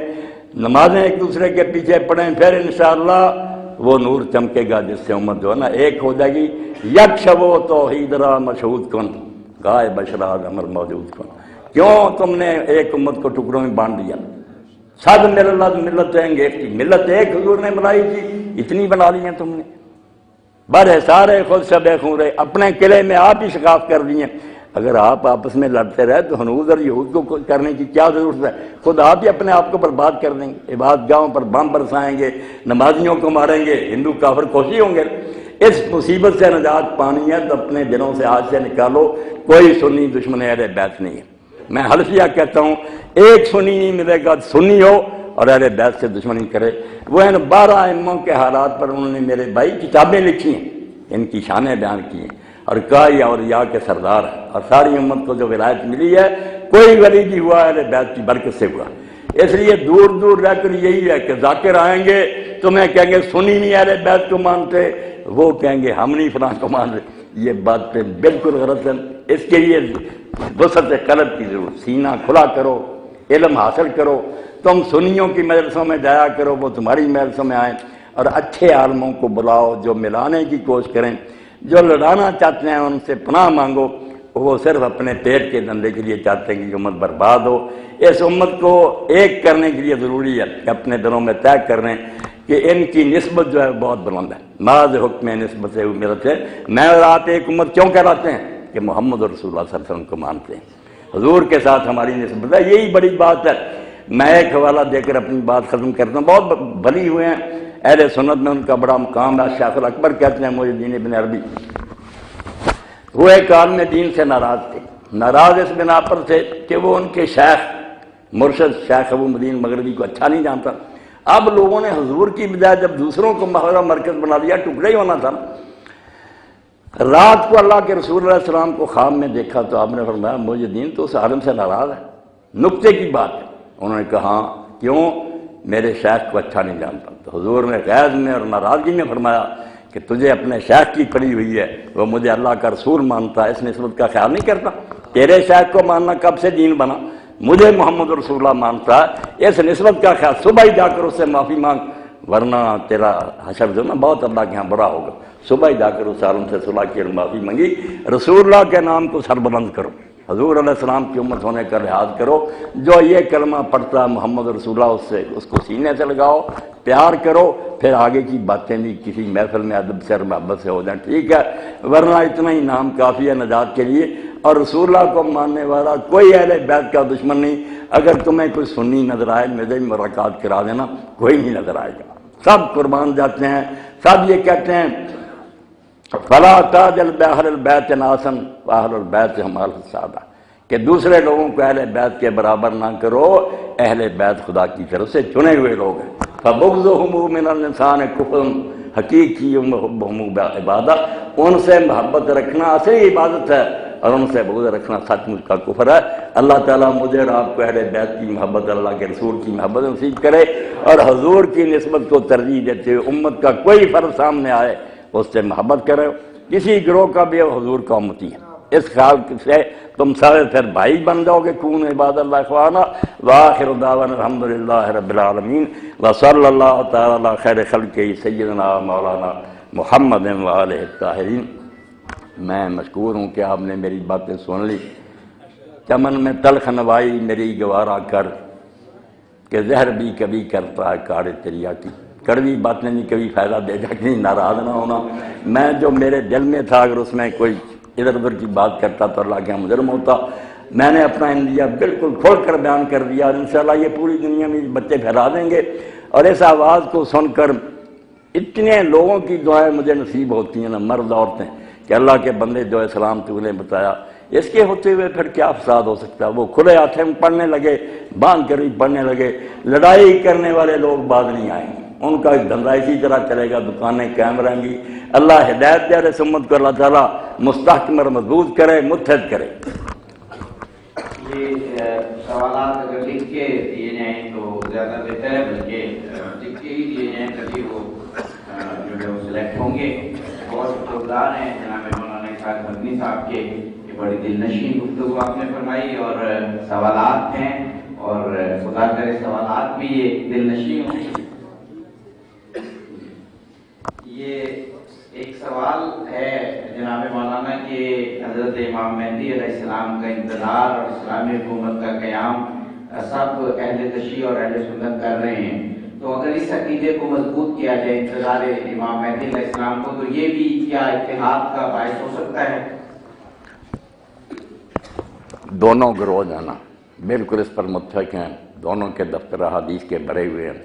نمازیں ایک دوسرے کے پیچھے پڑھیں، پھر انشاءاللہ وہ نور چمکے گا جس سے امت جو ہے نا ایک ہو جائے گی۔ یک شبو توحید را مشہود کن گائے بشراز امر موجود کن۔ کیوں تم نے ایک امت کو ٹکڑوں میں بانٹ دیا؟ سب ملت ایک تھی، ملت ایک حضور نے بنائی تھی، اتنی بنا لی ہیں تم نے، بڑے سارے خود شب خورے، اپنے قلعے میں آپ ہی شکاف کر دی ہیں۔ اگر آپ آپس میں لڑتے رہے تو ہنود اور یہود کو کرنے کی کیا ضرورت ہے؟ خود آپ ہی اپنے آپ کو برباد کر دیں گے، عبادت گاہوں پر بم برسائیں گے، نمازیوں کو ماریں گے، ہندو کافر خوشی ہوں گے۔ اس مصیبت سے نجات پانی ہے تو اپنے دلوں سے آج سے نکالو، کوئی سنی دشمن اہل بیت نہیں ہے۔ میں حلفیہ کہتا ہوں ایک سنی نہیں ملے گا، سنی ہو اور اہل بیت سے دشمنی کرے۔ وہ ان 12 ائموں کے حالات پر انہوں نے میرے بھائی کتابیں لکھی ہیں، ان کی شانیں بیان کی ہیں، اور کہا یہ اولیاء کے سردار ہیں، اور ساری امت کو جو ولایت ملی ہے کوئی ولی بھی ہوا اہل بیت کی برکت سے ہوا۔ اس لیے دور دور رہ کر یہی ہے کہ ذاکر آئیں گے تمہیں کہیں گے سنی نہیں اہل بیت کو مانتے، وہ کہیں گے ہم نہیں فلاں کو مان رہے۔ یہ بات پہ بالکل غلط ہے۔ اس کے لیے وسعت قلب کی ضرورت، سینہ کھلا کرو، علم حاصل کرو، تم سنیوں کی مجلسوں میں جایا کرو، وہ تمہاری مجلسوں میں آئیں، اور اچھے عالموں کو بلاؤ جو ملانے کی کوشش کریں، جو لڑانا چاہتے ہیں ان سے پناہ مانگو، وہ صرف اپنے پیٹ کے دھندے کے لیے چاہتے ہیں کہ امت برباد ہو۔ اس امت کو ایک کرنے کے لیے ضروری ہے کہ اپنے دلوں میں طے کر لیں کہ ان کی نسبت جو ہے بہت بلند ہے، بعض حکم نسبت سے ملت ہے۔ میں اور آپ ایک امت کیوں کہلاتے ہیں؟ کہ محمد رسول اللہ صلی اللہ علیہ وسلم کو مانتے ہیں، حضور کے ساتھ ہماری نسبت ہے، یہی بڑی بات ہے۔ میں ایک حوالہ دے کر اپنی بات ختم کرتا ہوں، بہت بھلی ہوئے ہیں اہل سنت میں، ان کا بڑا مقام ہے، شیخ الاکبر کہتے ہیں محی الدین ابن عربی، وہ ایک عالم دین سے ناراض تھے، ناراض اس بنا پر تھے کہ وہ ان کے شیخ مرشد شیخ ابو مدین مغربی کو اچھا نہیں جانتا۔ اب لوگوں نے حضور کی بجائے جب دوسروں کو محورہ مرکز بنا دیا، ٹکڑے ہی ہونا تھا۔ رات کو اللہ کے رسول علیہ السلام کو خواب میں دیکھا تو آپ نے فرمایا محی الدین تو اس عالم سے ناراض ہے، نکتے کی بات ہے۔ انہوں نے کہا ہاں کیوں؟ میرے شیخ کو اچھا نہیں جانتا۔ تو حضور نے غیظ میں اور ناراضگی میں فرمایا کہ تجھے اپنے شیخ کی پڑی ہوئی ہے، وہ مجھے اللہ کا رسول مانتا ہے، اس نسبت کا خیال نہیں کرتا۔ تیرے شیخ کو ماننا کب سے دین بنا؟ مجھے محمد رسول اللہ مانتا ہے، اس نسبت کا خیال، صبح ہی جا کر اس سے معافی مانگ، ورنہ تیرا حشر جو نا بہت اللہ کے ہاں برا ہوگا۔ صبح ہی جا کر اس عالم سے صلح کی اور معافی مانگی، رسول اللہ کے نام کو سربلند کرو، حضور علیہ السلام کی امت ہونے کا لحاظ کرو، جو یہ کلمہ پڑھتا ہے محمد رسول اللہ، اس کو سینے سے لگاؤ، پیار کرو، پھر آگے کی باتیں بھی کسی محفل میں ادب سے اور محبت سے ہو جائیں، ٹھیک ہے، ورنہ اتنا ہی نام کافی ہے نجات کے لیے۔ اور رسول اللہ کو ماننے والا کوئی اہل بیت کا دشمن نہیں۔ اگر تمہیں کوئی سنی نظر آئے میرے ملاقات کرا دینا، کوئی نہیں نظر آئے گا، سب قربان جاتے ہیں، سب یہ کہتے ہیں فلا تاجل باہل البیت ناسن واہل البیت ہمال السادہ، کہ دوسرے لوگوں کو اہل بیت کے برابر نہ کرو، اہل بیت خدا کی طرف سے چنے ہوئے لوگ ہیں۔ فبغضهم من الانسان کفر حقیقی وحبهم عبادہ، ان سے محبت رکھنا اصلی عبادت ہے، اور ان سے بغض رکھنا سچ مچ کا کفر ہے۔ اللہ تعالیٰ مجھے اور آپ کو اہل بیت کی محبت، اللہ کے رسول کی محبت نصیب کرے، اور حضور کی نسبت کو ترجیح دیتے ہوئے امت کا کوئی فرد سامنے آئے اس سے محبت کرے، کسی گروہ کا بھی حضور کا امتی ہے، اس خیال سے تم سارے پھر بھائی بن جاؤ گے۔ کون عباد اللہ اخوانا وآخر دعوانا الحمدللہ رب العالمین وصلی اللہ تعالی علی خیر خلقہ سیدنا مولانا محمد وآلہ الطاہرین۔ میں مشکور ہوں کہ آپ نے میری باتیں سن لی۔ چمن میں تلخ نوائی میری گوارا کر، کہ زہر بھی کبھی کرتا ہے کاڑے تریا کی، کڑوی باتیں بھی کبھی فائدہ دے گا، کہیں ناراض نہ ہونا۔ میں جو میرے دل میں تھا اگر اس میں کوئی ادھر ادھر کی بات کرتا تو اللہ کے یہاں مجرم ہوتا۔ میں نے اپنا اندیہ بالکل کھول کر بیان کر دیا، اور انشاءاللہ یہ پوری دنیا میں بچے پھیلا دیں گے، اور اس آواز کو سن کر اتنے لوگوں کی دعائیں مجھے نصیب ہوتی ہیں نا، مرد عورتیں، کہ اللہ کے بندے جو اسلام تو انہیں بتایا، اس کے ہوتے ہوئے پھر کیا فساد ہو سکتا ہے؟ وہ کھلے ہاتھیں پڑھنے لگے، باندھ کر بھی پڑھنے لگے، لڑائی کرنے والے لوگ بعد نہیں آئیں گے، ان کا دھندا اسی طرح چلے گا، دکانیں قائم رہیں گی۔ اللہ ہدایت دے رہے امت کو، اللہ تعالیٰ مستحکم اور مضبوط کرے، متحد کرے۔ یہ سوالات اگر لکھ کے دیے جائیں تو زیادہ بہتر ہے، بلکہ لکھ کے ہی دیے جائیں تبھی وہ جو ہے وہ سلیکٹ ہوں گے۔ بہت شکرگزار ہیں جناب مولانا اسحاق مدنی صاحب کے، یہ بڑی دل نشین گفتگو آپ نے فرمائی، اور سوالات ہیں، اور خدا کرے سوالات بھی یہ دل نشین ہوں۔ یہ ایک سوال ہے جناب مولانا کہ حضرت امام مہدی علیہ السلام کا انتظار اور اسلامی حکومت کا قیام سب اہل تشیع اور اہل سنت کر رہے ہیں، تو اگر اس عقیدے کو مضبوط کیا جائے انتظار امام مہدی علیہ السلام کو، تو یہ بھی کیا اتحاد کا باعث ہو سکتا ہے؟ دونوں گروہ جانا بالکل اس پر متفق ہیں، دونوں کے دفتر حدیث کے بھرے ہوئے ہیں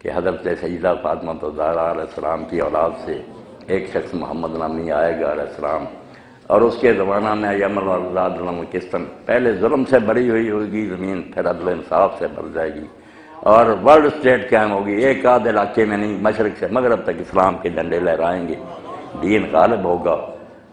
کہ حضرت سیدہ فاطمہ الزہرا علیہ السلام کی اولاد سے ایک شخص محمد نامی آئے گا علیہ السلام، اور اس کے زمانہ میں یمن اور آزاد قسطن، پہلے ظلم سے بھری ہوئی ہوگی زمین، پھر عدل انصاف سے بھر جائے گی، اور ورلڈ اسٹیٹ قائم ہوگی، ایک آدھ علاقے میں نہیں، مشرق سے مغرب تک اسلام کے جھنڈے لہرائیں گے، دین غالب ہوگا۔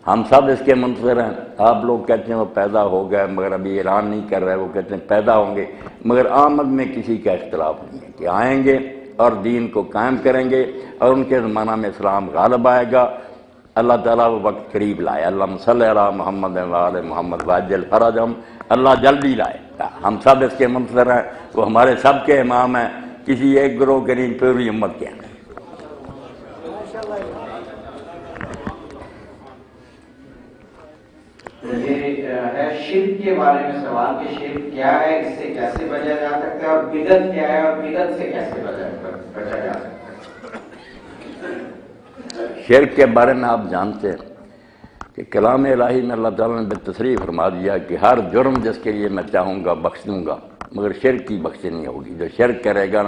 ہم سب اس کے منتظر ہیں۔ آپ لوگ کہتے ہیں وہ پیدا ہو گئے، مگر ابھی اعلان نہیں کر رہے، وہ کہتے ہیں پیدا ہوں گے، مگر آمد میں کسی کا اختلاف نہیں ہے کہ آئیں گے اور دین کو قائم کریں گے، اور ان کے زمانہ میں اسلام غالب آئے گا۔ اللہ تعالیٰ وہ وقت قریب لائے، اللہم صلی علی محمد و آل محمد وعجل فرجہم، اللہ جلدی لائے۔ ہم سب اس کے منتظر ہیں، وہ ہمارے سب کے امام ہیں، کسی ایک گروہ کے نہیں، پوری امت کے ہیں۔ یہ ہے شرک کے بارے میں سوال کہ شرک کیا ہے، اس سے کیسے بچا جا سکتا ہے، اور بدعت کیا ہے اور بدعت سے کیسے بچا جا سکتا ہے؟ شرک کے بارے میں آپ جانتے ہیں کہ کلام الہی میں اللہ تعالیٰ نے بالتصریح فرما دیا کہ ہر جرم جس کے لیے میں چاہوں گا بخش دوں گا، مگر شرک کی بخشی نہیں ہوگی۔ جو شرک کرے گا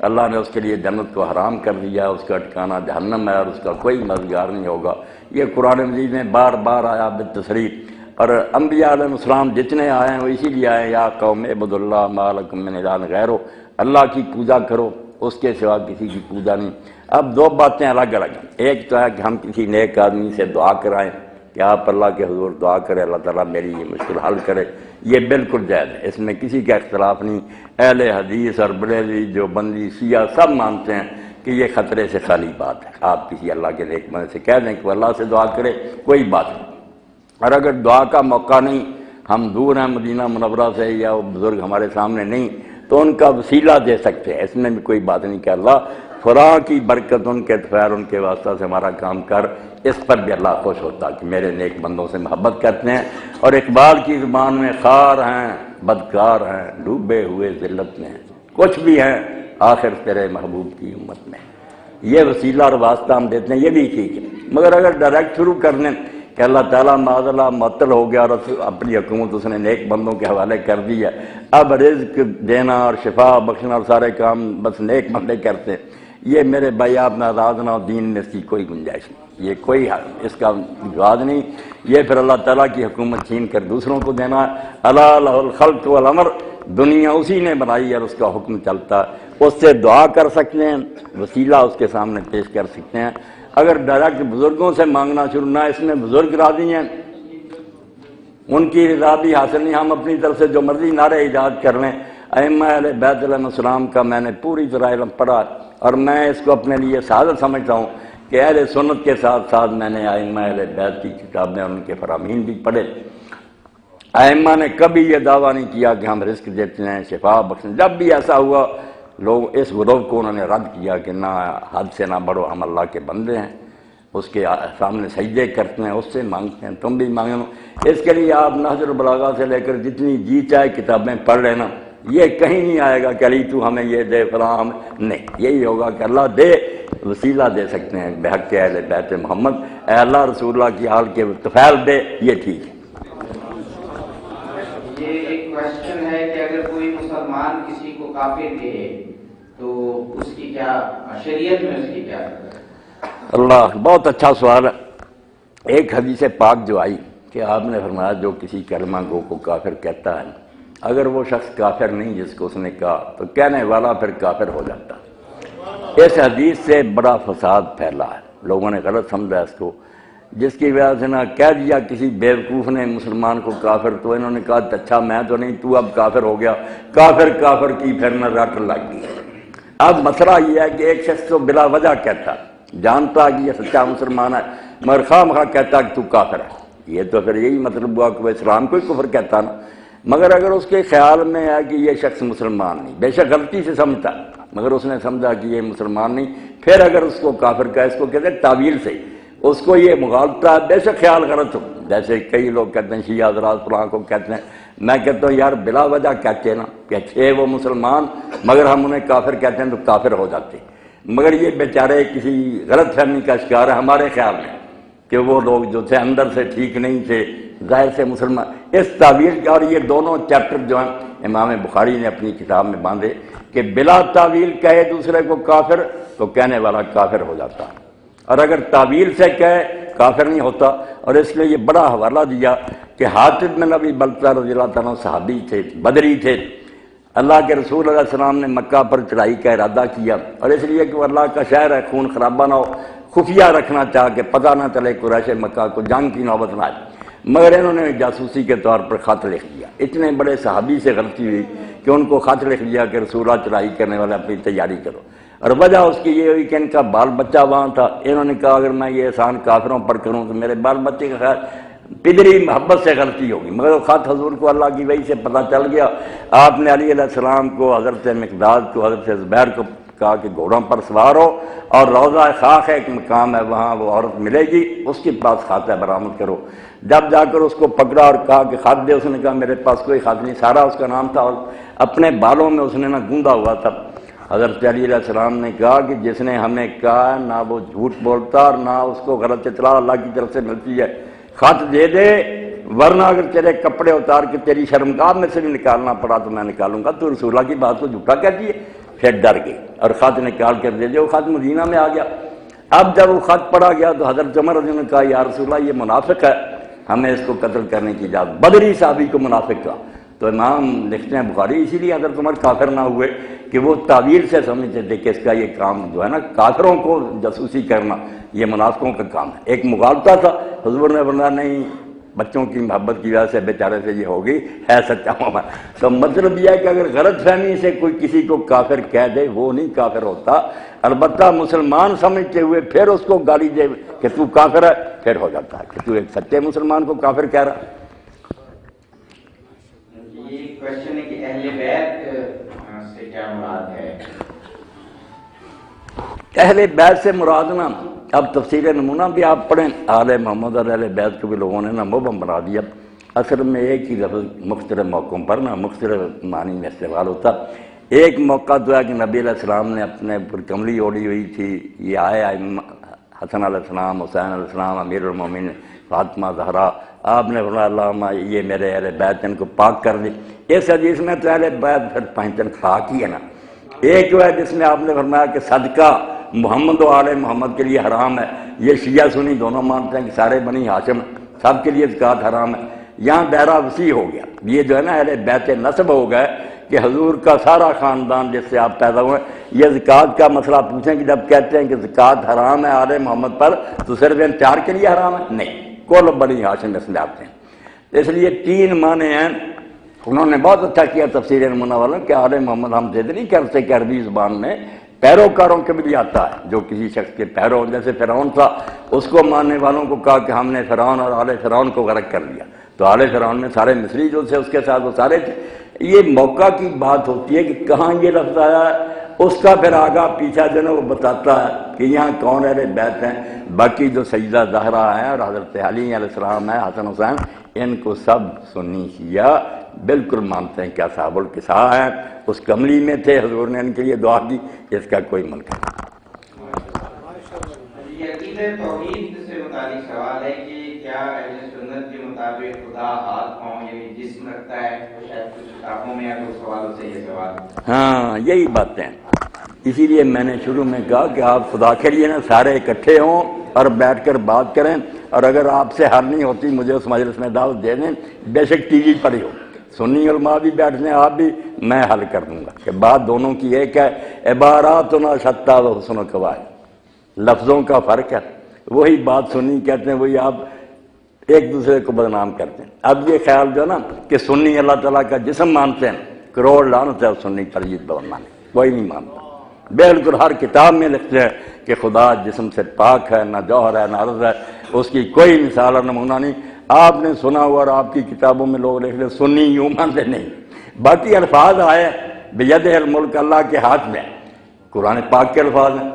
اللہ نے اس کے لیے جنت کو حرام کر دیا، اس کا ٹھکانہ جہنم ہے، اور اس کا کوئی مددگار نہیں ہوگا۔ یہ قرآن مجید میں بار بار آیا بالتصریح، اور انبیاء علیہ السلام جتنے آئے ہیں وہ اسی لیے آئے ہیں، یا قوم اعبدوا اللہ ما لکم من الہ غیرہ، اللہ کی پوجا کرو، اس کے سوا کسی کی پوجا نہیں۔ اب دو باتیں الگ الگ ہیں، ایک تو ہے کہ ہم کسی نیک آدمی سے دعا کرائیں کہ آپ اللہ کے حضور دعا کریں اللہ تعالیٰ میری یہ مشکل حل کرے، یہ بالکل جائز ہے، اس میں کسی کا اختلاف نہیں۔ اہل حدیث اور بریلوی جو بندی شیعہ سب مانتے ہیں کہ یہ خطرے سے خالی بات ہے۔ آپ کسی اللہ کے نیک بندے سے کہہ دیں کہ وہ اللہ سے دعا کرے، کوئی بات نہیں۔ اور اگر دعا کا موقع نہیں، ہم دور ہیں مدینہ منورہ سے، یا وہ بزرگ ہمارے سامنے نہیں، تو ان کا وسیلہ دے سکتے ہیں، اس میں بھی کوئی بات نہیں کہ اللہ فلاں کی برکت ان کے خیر ان کے واسطہ سے ہمارا کام کر، اس پر بھی اللہ خوش ہوتا کہ میرے نیک بندوں سے محبت کرتے ہیں۔ اور اقبال کی زبان میں خار ہیں بدکار ہیں ڈوبے ہوئے ذلت میں، کچھ بھی ہیں آخر تیرے محبوب کی امت میں۔ یہ وسیلہ اور واسطہ ہم دیتے ہیں، یہ بھی ٹھیک ہے، مگر اگر ڈائریکٹ شروع کر دیں کہ اللہ تعالیٰ معاذ اللہ معطل ہو گیا اور اپنی حکومت اس نے نیک بندوں کے حوالے کر دی ہے، اب رزق دینا اور شفا بخشنا اور سارے کام بس نیک بندے کرتے ہیں، یہ میرے بھائی آپ ناراض نہ، دین میں اس کی کوئی گنجائش نہیں، یہ کوئی اس کا جواز نہیں، یہ پھر اللہ تعالیٰ کی حکومت چھین کر دوسروں کو دینا ہے۔ الا لہ الخلق والامر، دنیا اسی نے بنائی ہے اور اس کا حکم چلتا ہے، اس سے دعا کر سکتے ہیں، وسیلہ اس کے سامنے پیش کر سکتے ہیں۔ اگر ڈائریکٹ بزرگوں سے مانگنا شروع نہ، اس میں بزرگ راضی ہیں، ان کی رضا بھی حاصل نہیں، ہم اپنی طرف سے جو مرضی نعرے ایجاد کر لیں۔ ائمہ اہل بیت علیہ السلام کا میں نے پوری طرح علم پڑھا، اور میں اس کو اپنے لیے سعادت سمجھتا ہوں کہ اہل سنت کے ساتھ ساتھ میں نے ائمہ اہل بیت کی کتابیں اور ان کے فرامین بھی پڑھے۔ ائمہ نے کبھی یہ دعویٰ نہیں کیا کہ ہم رزق دیتے ہیں، شفا بخشیں، جب بھی ایسا ہوا لوگ اس گروہ کو انہوں نے رد کیا کہ نہ، حد سے نہ بڑھو، ہم اللہ کے بندے ہیں، اس کے سامنے سجدے کرتے ہیں، اس سے مانگتے ہیں، تم بھی مانگو۔ اس کے لیے آپ نہج البلاغہ سے لے کر جتنی جی چاہے کتابیں پڑھ لینا، یہ کہیں نہیں آئے گا کہ علی تو ہمیں یہ دے فلاں، نہیں، یہی ہوگا کہ اللہ دے، وسیلہ دے سکتے ہیں بحق اہل بیت محمد، اے اللہ رسول اللہ کی حال کے طفیل دے، یہ ٹھیک ہے۔ یہ ایک کوشچن ہے کہ اگر کوئی مسلمان کسی کو کافر کہے تو اس کی کیا شریعت میں اس کی کیا؟ اللہ، بہت اچھا سوال ہے۔ ایک حدیث پاک جو آئی کہ آپ نے فرمایا جو کسی کلمہ گو کو کافر کہتا ہے، اگر وہ شخص کافر نہیں جس کو اس نے کہا، تو کہنے والا پھر کافر ہو جاتا۔ اس حدیث سے بڑا فساد پھیلا ہے، لوگوں نے غلط سمجھا اس کو، جس کی وجہ سے نہ کہہ دیا کسی بیوقوف نے مسلمان کو کافر، تو انہوں نے کہا اچھا میں تو نہیں، تو اب کافر ہو گیا، کافر کافر کی پھر نہ رٹ لگ گئی۔ اب مسئلہ یہ ہے کہ ایک شخص تو بلا وجہ کہتا، جانتا کہ یہ سچا مسلمان ہے، مگر خواہ مخواہ کہتا کہ تو کافر ہے، یہ تو پھر یہی مطلب ہوا کہ وہ اسلام کو ہی کفر کہتا نا۔ مگر اگر اس کے خیال میں ہے کہ یہ شخص مسلمان نہیں، بے شک غلطی سے سمجھتا، مگر اس نے سمجھا کہ یہ مسلمان نہیں، پھر اگر اس کو کافر کہا، اس کو کہتے ہیں تعویل سے، اس کو یہ مغالطہ ہے، بے شک خیال غلط ہو، جیسے کئی لوگ کہتے ہیں شیعہ حضرات فلاں کو کہتے ہیں، میں کہتا ہوں یار بلا وجہ کہتے ہیں نا کہ اچھے وہ مسلمان، مگر ہم انہیں کافر کہتے ہیں تو کافر ہو جاتے، مگر یہ بیچارے کسی غلط فہمی کا شکار ہے ہمارے خیال میں کہ وہ لوگ جو تھے اندر سے ٹھیک نہیں تھے، ظاہر سے مسلمان، اس تعویل کا، اور یہ دونوں چیپٹر جو ہیں امام بخاری نے اپنی کتاب میں باندھے کہ بلا تعویل کہے دوسرے کو کافر تو کہنے والا کافر ہو جاتا، اور اگر تعویل سے کہے کافر نہیں ہوتا۔ اور اس لیے یہ بڑا حوالہ دیا کہ حاطب بن ابی بلتہ رضی اللہ تعالیٰ صحابی تھے، بدری تھے، اللہ کے رسول علیہ السلام نے مکہ پر چڑھائی کا ارادہ کیا، اور اس لیے کہ وہ اللہ کا شہر ہے، خون خرابہ نہ ہو، خفیہ رکھنا چاہ کہ پتہ نہ چلے قریش مکہ کو جنگ کی نوبت نہ آئے، مگر انہوں نے جاسوسی کے طور پر خط لکھ دیا۔ اتنے بڑے صحابی سے غلطی ہوئی کہ ان کو خط لکھ دیا کہ رسول اللہ چڑھائی کرنے والے اپنی تیاری کرو، اور وجہ اس کی یہ ہوئی کہ ان کا بال بچہ وہاں تھا، انہوں نے کہا اگر میں یہ احسان کافروں پر کروں تو میرے بال بچے کا خیر، پدری محبت سے غلطی ہوگی، مگر وہ خط حضور کو اللہ کی وحی سے پتہ چل گیا۔ آپ نے علی علیہ السلام کو، حضرت مقداد کو، حضرت زبیر کو کہا کہ گھوڑوں پر سوار ہو، اور روضہ خاک ہے ایک مقام ہے وہاں وہ عورت ملے گی، اس کے پاس خط ہے برآمد کرو۔ جب جا کر اس کو پکڑا اور کہا کہ خط دے، اس نے کہا میرے پاس کوئی خط نہیں، سارا اس کا نام تھا، اور اپنے بالوں میں اس نے نہ گوندا ہوا تھا۔ حضرت علی علیہ السلام نے کہا کہ جس نے ہمیں کہا نہ وہ جھوٹ بولتا اور نہ اس کو غلط اطلاع اللہ کی طرف سے ملتی ہے، خط دے دے، ورنہ اگر تیرے کپڑے اتار کے تیری شرمگاہ میں سے بھی نکالنا پڑا تو میں نکالوں گا، تو رسول اللہ کی بات کو جھوٹا کہتی ہے۔ پھر ڈر گئی اور خط نکال کر دے دیا، وہ خط مدینہ میں آ گیا۔ اب جب وہ خط پڑھا گیا تو حضرت عمر رضی اللہ عنہ نے کہا یا رسول اللہ یہ منافق ہے، ہمیں اس کو قتل کرنے کی اجازت، بدری صحابی کو منافق کہا۔ تو امام لکھتے ہیں بخاری اسی لیے حضرت عمر کافر نہ ہوئے کہ وہ تعویل سے سمجھتے تھے کہ اس کا یہ کام جو ہے نا کافروں کو جاسوسی کرنا یہ منافقوں کا کام ہے، ایک مغالطہ تھا۔ حضور نے فرمایا نہیں، بچوں کی محبت کی وجہ سے بیچارے سے یہ ہوگی، ہے سچا ہوا۔ تو مطلب یہ ہے کہ اگر غلط فہمی سے کوئی کسی کو کافر کہہ دے وہ نہیں کافر ہوتا، البتہ مسلمان سمجھتے ہوئے پھر اس کو گالی دے کہ تو کافر ہے، پھر ہو جاتا ہے کہ تو ایک سچے مسلمان کو کافر کہہ رہا۔ یہ کوشچن ہے کہ اہل بیت سے کیا مراد ہے؟ اہل بیت سے مراد نا، اب تفسیر نمونہ بھی آپ پڑھیں، آل محمد اور اہل بیت کو بھی لوگوں نے نا مبہم بنا دیا۔ اصل میں ایک ہی لفظ مختلف موقعوں پر نا مختلف معنی میں استعمال ہوتا۔ ایک موقع تو ہے کہ نبی علیہ السلام نے اپنے اوپر کملی اوڑھی ہوئی تھی، یہ آئے حسن علیہ السلام، حسین علیہ السلام، امیر المومنین فاطمہ زہرا، آپ نے فرمایا اللہم یہ میرے اہل بیت ان کو پاک کر دی۔ اس حدیث میں تو اہل بیت پھر 5 دن خاک ہی ہے نا۔ ایک جو ہے جس میں آپ نے فرمایا کہ صدقہ محمد و آل محمد کے لیے حرام ہے، یہ شیعہ سنی دونوں مانتے ہیں کہ سارے بنی ہاشم سب کے لیے زکوٰۃ حرام ہے۔ یہاں دائرہ وسیع ہو گیا، یہ جو ہے نا اہل بیت نسب ہو گئے کہ حضور کا سارا خاندان جس سے آپ پیدا ہوئے۔ یہ زکوٰۃ کا مسئلہ پوچھیں کہ جب کہتے ہیں کہ زکوٰۃ حرام ہے آل محمد پر تو صرف ان 4 کے لیے حرام ہے؟ نہیں، کل بنی ہاشم اس میں آتے ہیں۔ اس لیے 3 معنی ہیں۔ انہوں نے بہت اچھا کیا تفسیر نمونہ والوں کہ آل محمد ہم ضد نہیں کرتے کہ عربی زبان میں پیروکاروں کے بھی آتا ہے، جو کسی شخص کے پیرو، جیسے فرعون تھا اس کو ماننے والوں کو کہا کہ ہم نے فرعون اور آل فرعون کو غرق کر لیا، تو آل فرعون میں سارے مصری جو تھے اس کے ساتھ وہ سارے تھے۔ یہ موقع کی بات ہوتی ہے کہ کہاں یہ لفظ آیا ہے، اس کا پھر آگا پیچھا جو ہے وہ بتاتا ہے کہ یہاں کون اہل بیت ہیں۔ باقی جو سیدہ زہرا ہیں اور حضرت علی علیہ السلام ہیں، حسن حسین، ان کو سب سنی شیعہ بالکل مانتے ہیں کہ اصحاب الکساء ہیں، اس کملی میں تھے، حضور نے ان کے لیے دعا کی، اس کا کوئی منکر نہیں۔ یہ عقیدہ توحید سے متعلق سوال ہے کہ کیا اہل سنت کے مطابق خدا ہاتھ پاؤں یعنی جسم رکھتا ہے؟ شاید کچھ کتابوں میں یا کچھ سوالوں سے یہ سوال۔ ہاں یہی باتیں، اسی لیے میں نے شروع میں کہا کہ آپ خدا کے لیے نا سارے اکٹھے ہوں اور بیٹھ کر بات کریں، اور اگر آپ سے حل نہیں ہوتی مجھے اس مجلس میں دعوت دے دیں، بے شک ٹی وی پر ہی ہو، سنی علماء بھی بیٹھ دیں، آپ بھی، میں حل کر دوں گا کہ بات دونوں کی ایک ہے۔ عباراتنا شتیٰ و حسن و قواعد، لفظوں کا فرق ہے، وہی بات سنی کہتے ہیں، وہی آپ ایک دوسرے کو بدنام کرتے ہیں۔ اب یہ خیال جو ہے نا کہ سنی اللہ تعالیٰ کا جسم مانتے ہیں، کروڑ لعنت ہے سنی ترجیح بولنا، کوئی نہیں مانتا۔ بالکل ہر کتاب میں لکھتے ہیں کہ خدا جسم سے پاک ہے، نہ جوہر ہے نہ عرض ہے، اس کی کوئی مثال اور نمونہ نہیں۔ آپ نے سنا ہوا اور آپ کی کتابوں میں لوگ لکھ رہے سنی یوں مانتے نہیں۔ باقی الفاظ آئے بیدہ الملک، اللہ کے ہاتھ میں، قرآن پاک کے الفاظ ہیں۔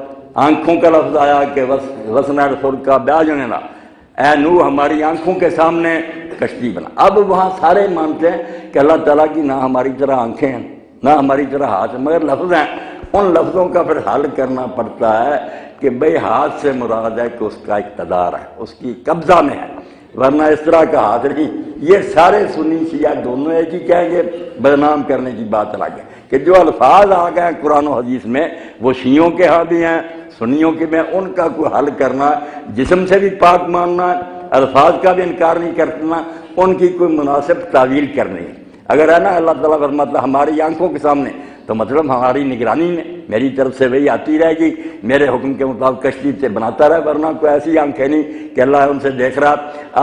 آنکھوں کا لفظ آیا کہ وسن الفلک بأعیننا، اے نوح ہماری آنکھوں کے سامنے کشتی بنا۔ اب وہاں سارے مانتے ہیں کہ اللہ تعالیٰ کی نہ ہماری طرح آنکھیں ہیں نہ ہماری طرح ہاتھ ہیں، مگر لفظ ہیں، ان لفظوں کا پھر حل کرنا پڑتا ہے کہ بھئی ہاتھ سے مراد ہے کہ اس کا اقتدار ہے، اس کی قبضہ میں ہے، ورنہ اس طرح کا ہاتھ نہیں۔ یہ سارے سنی شیعہ دونوں ایک ہی کہیں گے، بدنام کرنے کی بات الگ ہے کہ جو الفاظ آ گئے ہیں قرآن و حدیث میں وہ شیعوں کے ہاں بھی ہیں سنیوں کے میں، ان کا کوئی حل کرنا، جسم سے بھی پاک ماننا، الفاظ کا بھی انکار نہیں کرنا، ان کی کوئی مناسب تعویل کرنی ہے۔ اگر ہے نا اللہ تعالیٰ فرماتا ہماری آنکھوں کے سامنے، تو مطلب ہماری نگرانی میں میری طرف سے وہی آتی رہے گی، میرے حکم کے مطابق کشتی سے بناتا رہے، ورنہ کوئی ایسی آنکھیں نہیں کہ اللہ ان سے دیکھ رہا۔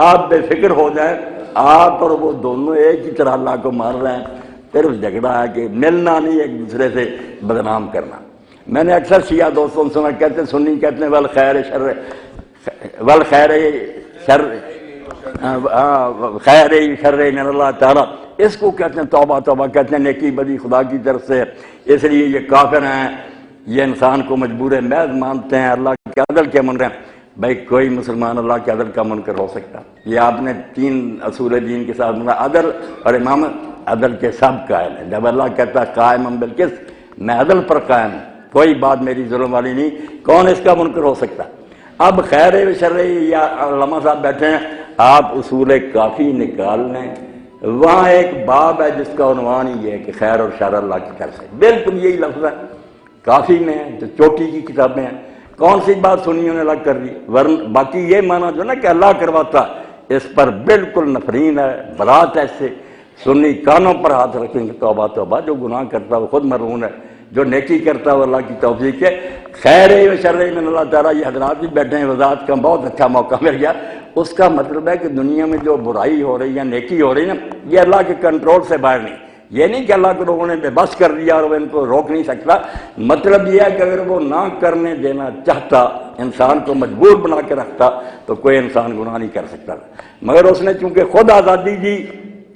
آپ بے فکر ہو جائیں، آپ اور وہ دونوں ایک ہی طرح اللہ کو مار رہے ہیں، پھر جھگڑا ہے کہ ملنا نہیں، ایک دوسرے سے بدنام کرنا۔ میں نے اکثر شیعہ دوستوں سے سنا، کہتے ہیں سنی کہتے ہیں والخیر شر والخیر شر خیر شر من اللہ تعالیٰ، اس کو کہتے ہیں توبہ توبہ، کہتے ہیں نیکی بدی خدا کی طرف سے، اس لیے یہ کافر ہیں، یہ انسان کو مجبور محض مانتے ہیں، اللہ کے عدل کے منکر ہیں۔ بھائی کوئی مسلمان اللہ کے عدل کا منکر ہو سکتا؟ یہ آپ نے 3 اصول دین کے ساتھ بنا، عدل اور امامت، عدل کے سب قائل ہیں۔ جب اللہ کہتا ہے قائم بالقسط، میں عدل پر قائم ہوں، کوئی بات میری ظلم والی نہیں، کون اس کا منکر ہو سکتا؟ اب خیر و شر، یا علماء صاحب بیٹھے ہیں، آپ اصول کافی نکال لیں، وہاں ایک باب ہے جس کا عنوان ہی ہے کہ خیر اور شر اللہ کی طرف سے، بالکل یہی لفظ ہے کافی میں ہے، جو چوٹی کی کتابیں ہیں۔ کون سی بات سنیوں نے الگ کر دی؟ ورنہ باقی یہ مانا جو نا کہ اللہ کرواتا، اس پر بالکل نفرین ہے، برات ہے اس سے۔ سنی کانوں پر ہاتھ رکھیں گے توبہ توبہ، جو گناہ کرتا وہ خود مرہون ہے، جو نیکی کرتا وہ اللہ کی توفیق ہے۔ خیر و شر من اللہ تعالیٰ، یہ حضرات بھی بیٹھے ہیں، وضاحت کا بہت اچھا موقع مل گیا۔ اس کا مطلب ہے کہ دنیا میں جو برائی ہو رہی ہے، نیکی ہو رہی ہے نا، یہ اللہ کے کنٹرول سے باہر نہیں۔ یہ نہیں کہ اللہ کو لوگوں نے بے بس کر دیا اور وہ ان کو روک نہیں سکتا، مطلب یہ ہے کہ اگر وہ نہ کرنے دینا چاہتا، انسان کو مجبور بنا کے رکھتا، تو کوئی انسان گناہ نہیں کر سکتا، مگر اس نے چونکہ خود آزادی دی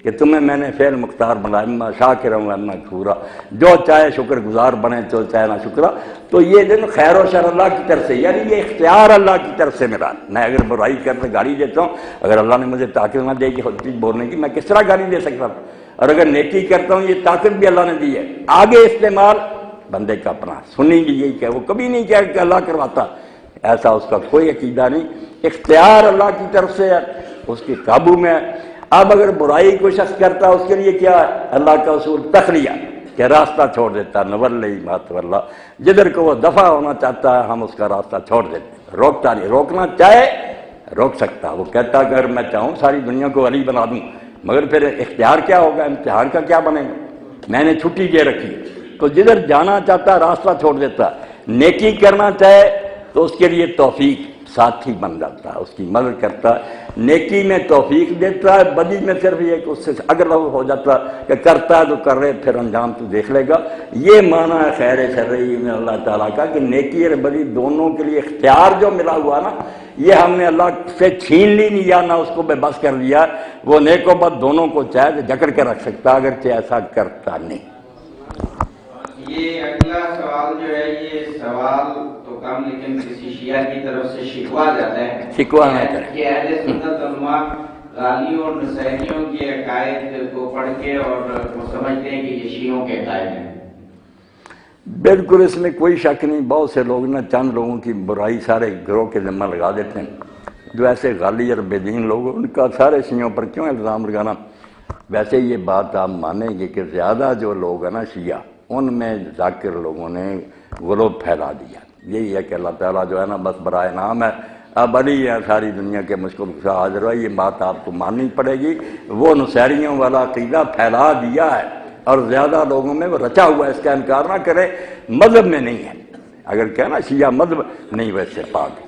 کہ تمہیں میں نے فعل مختار بنایا، اما شاکر ہوں اما کفورا، جو چاہے شکر گزار بنے جو چاہے نہ شکرا۔ تو یہ دن خیر و شر اللہ کی طرف سے، یعنی یہ اختیار اللہ کی طرف سے ملا۔ میں اگر برائی کرنے گالی دیتا ہوں، اگر اللہ نے مجھے طاقت نہ دے گی خود بولنے کی، میں کس طرح گالی دے سکتا ہوں؟ اور اگر نیکی کرتا ہوں، یہ طاقت بھی اللہ نے دی ہے، آگے استعمال بندے کا اپنا۔ سنی بھی یہی کہ وہ کبھی نہیں کہا کہ اللہ کرواتا، ایسا اس کا کوئی عقیدہ نہیں، اختیار اللہ کی طرف سے ہے، اس کے قابو میں ہے۔ اب اگر برائی کو شخص کرتا اس کے لیے کیا ہے؟ اللہ کا اصول تخلیہ، کہ راستہ چھوڑ دیتا، نولی ما تولا، جدھر کو وہ دفع ہونا چاہتا ہے ہم اس کا راستہ چھوڑ دیتے، روکتا نہیں۔ روکنا چاہے روک سکتا، وہ کہتا اگر میں چاہوں ساری دنیا کو ولی بنا دوں، مگر پھر اختیار کیا ہوگا، امتحان کا کیا بنے گا؟ میں نے چھٹی دے رکھی، تو جدھر جانا چاہتا راستہ چھوڑ دیتا۔ نیکی کرنا چاہے تو اس کے لیے توفیق ساتھی بن جاتا ہے، اس کی مدد کرتا ہے، نیکی میں توفیق دیتا ہے، بدی میں صرف یہ کہ اس سے اگر وہ ہو جاتا کہ کرتا ہے تو کر رہے، پھر انجام تو دیکھ لے گا۔ یہ معنی ہے خیر شرعی میں اللہ تعالیٰ کا کہ نیکی اور بدی دونوں کے لیے اختیار جو ملا ہوا نا، یہ ہم نے اللہ سے چھین لی نہیں، یا نہ اس کو بے بس کر دیا۔ وہ نیک و بد دونوں کو چاہے تو جکڑ کے رکھ سکتا، اگرچہ ایسا کرتا نہیں۔ یہ اگلا سوال جو ہے، یہ سوال تو کم لیکن کسی شیعہ کی طرف سے شکوا جاتا ہے، شکوا نہ کریں کہ اہل سنت علماء غالیوں اور نصیریوں کے عقائد کو پڑھ کے اور وہ سمجھتے ہیں کہ یہ شیعوں کے عقائد ہیں۔ بالکل اس میں کوئی شک نہیں، بہت سے لوگ نا چند لوگوں کی برائی سارے گروہ کے ذمہ لگا دیتے ہیں، جو ایسے غالی اور بے دین لوگ ان کا سارے شیعوں پر کیوں الزام لگانا؟ ویسے یہ بات آپ مانیں گے کہ زیادہ جو لوگ ہیں نا شیعہ، ان میں ذاکر لوگوں نے غلو پھیلا دیا۔ یہی ہے کہ اللہ تعالیٰ جو ہے نا بس برائے نام ہے، اب علی ہے ساری دنیا کے مشکل سے حاضر ہے، یہ بات آپ کو ماننی پڑے گی۔ وہ نصیریوں والا عقیدہ پھیلا دیا ہے، اور زیادہ لوگوں میں وہ رچا ہوا ہے، اس کا انکار نہ کرے، مذہب میں نہیں ہے۔ اگر کہنا شیعہ مذہب نہیں، ویسے پاک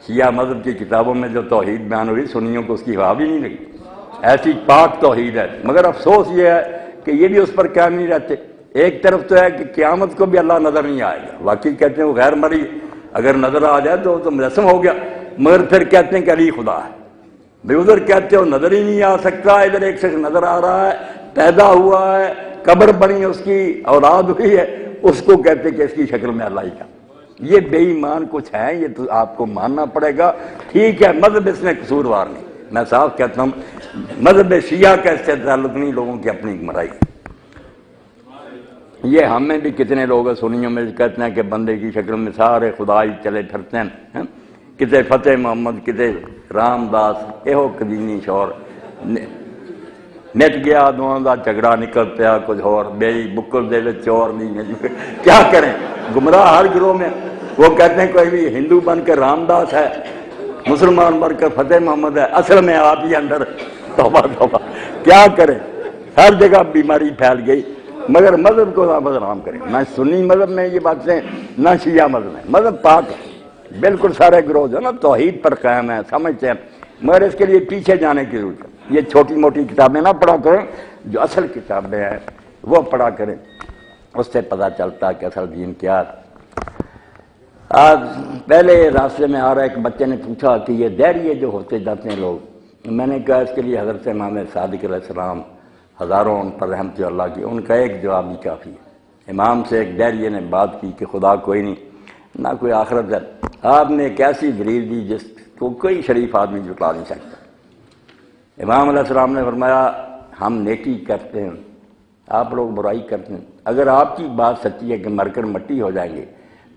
شیعہ مذہب کی کتابوں میں جو توحید بیان ہوئی، سنیوں کو اس کی ہوا بھی نہیں لگی، ایسی پاک توحید ہے۔ مگر افسوس یہ ہے کہ یہ بھی اس پر قائم نہیں رہتے۔ ایک طرف تو ہے کہ قیامت کو بھی اللہ نظر نہیں آئے گا، واقعی کہتے ہیں وہ غیر مرئی اگر نظر آ جائے تو مجسم ہو گیا، مگر پھر کہتے ہیں کہ علی خدا ہے۔ بھئی ادھر کہتے ہو نظر ہی نہیں آ سکتا، ادھر ایک شخص نظر آ رہا ہے، پیدا ہوا ہے، قبر بنی اس کی، اولاد ہوئی ہے، اس کو کہتے ہیں کہ اس کی شکل میں اللہ ہی کا۔ یہ بے ایمان کچھ ہیں، یہ تو آپ کو ماننا پڑے گا۔ ٹھیک ہے، مذہب اس میں قصوروار نہیں، میں صاف کہتا ہوں مذہب شیعہ کا اس سے تعلق نہیں، لوگوں کی اپنی گمراہی۔ یہ ہمیں بھی کتنے لوگ ہیں سنیوں میں کہتے ہیں کہ بندے کی شکل میں سارے خدا ہی چلے پھرتے ہیں، کتے فتح محمد، کتے رام داس، یہو قدیمی شور مٹ گیا، دونوں دا جھگڑا نکل پیا کچھ اور، میری بکل دے وچ چور نہیں، کیا کریں، گمراہ ہر گروہ میں۔ وہ کہتے ہیں کوئی بھی ہندو بن کر رام داس ہے، مسلمان بن کر فتح محمد ہے، اصل میں آپ ہی اندر توبہ توبہ، کیا کریں، ہر جگہ بیماری پھیل گئی۔ مگر مذہب کو آپ بدنام کریں، نہ سنی مذہب میں یہ باتیں، نہ شیعہ مذہب میں، مذہب پاک ہے، بالکل سارے گروہ جو نا توحید پر قائم ہیں، سمجھتے ہیں، مگر اس کے لیے پیچھے جانے کی ضرورت ہے۔ یہ چھوٹی موٹی کتابیں نہ پڑھا کریں، جو اصل کتابیں ہیں وہ پڑھا کریں، اس سے پتہ چلتا ہے کہ اصل دین کیا ہے۔ آج پہلے راستے میں آ رہا ایک بچے نے پوچھا کہ یہ دہریے جو ہوتے جاتے ہیں لوگ، میں نے کہا اس کے لیے حضرت امام صادق علیہ السلام ہزاروں ان پر رحمت اللہ کی، ان کا ایک جواب ہی کافی ہے۔ امام سے ایک دہریے نے بات کی کہ خدا کوئی نہیں، نہ کوئی آخرت ہے، آپ نے ایک ایسی دلیل دی جس کو کوئی شریف آدمی جٹلا نہیں سکتا۔ امام علیہ السلام نے فرمایا ہم نیکی کرتے ہیں، آپ لوگ برائی کرتے ہیں، اگر آپ کی بات سچی ہے کہ مر کر مٹی ہو جائیں گے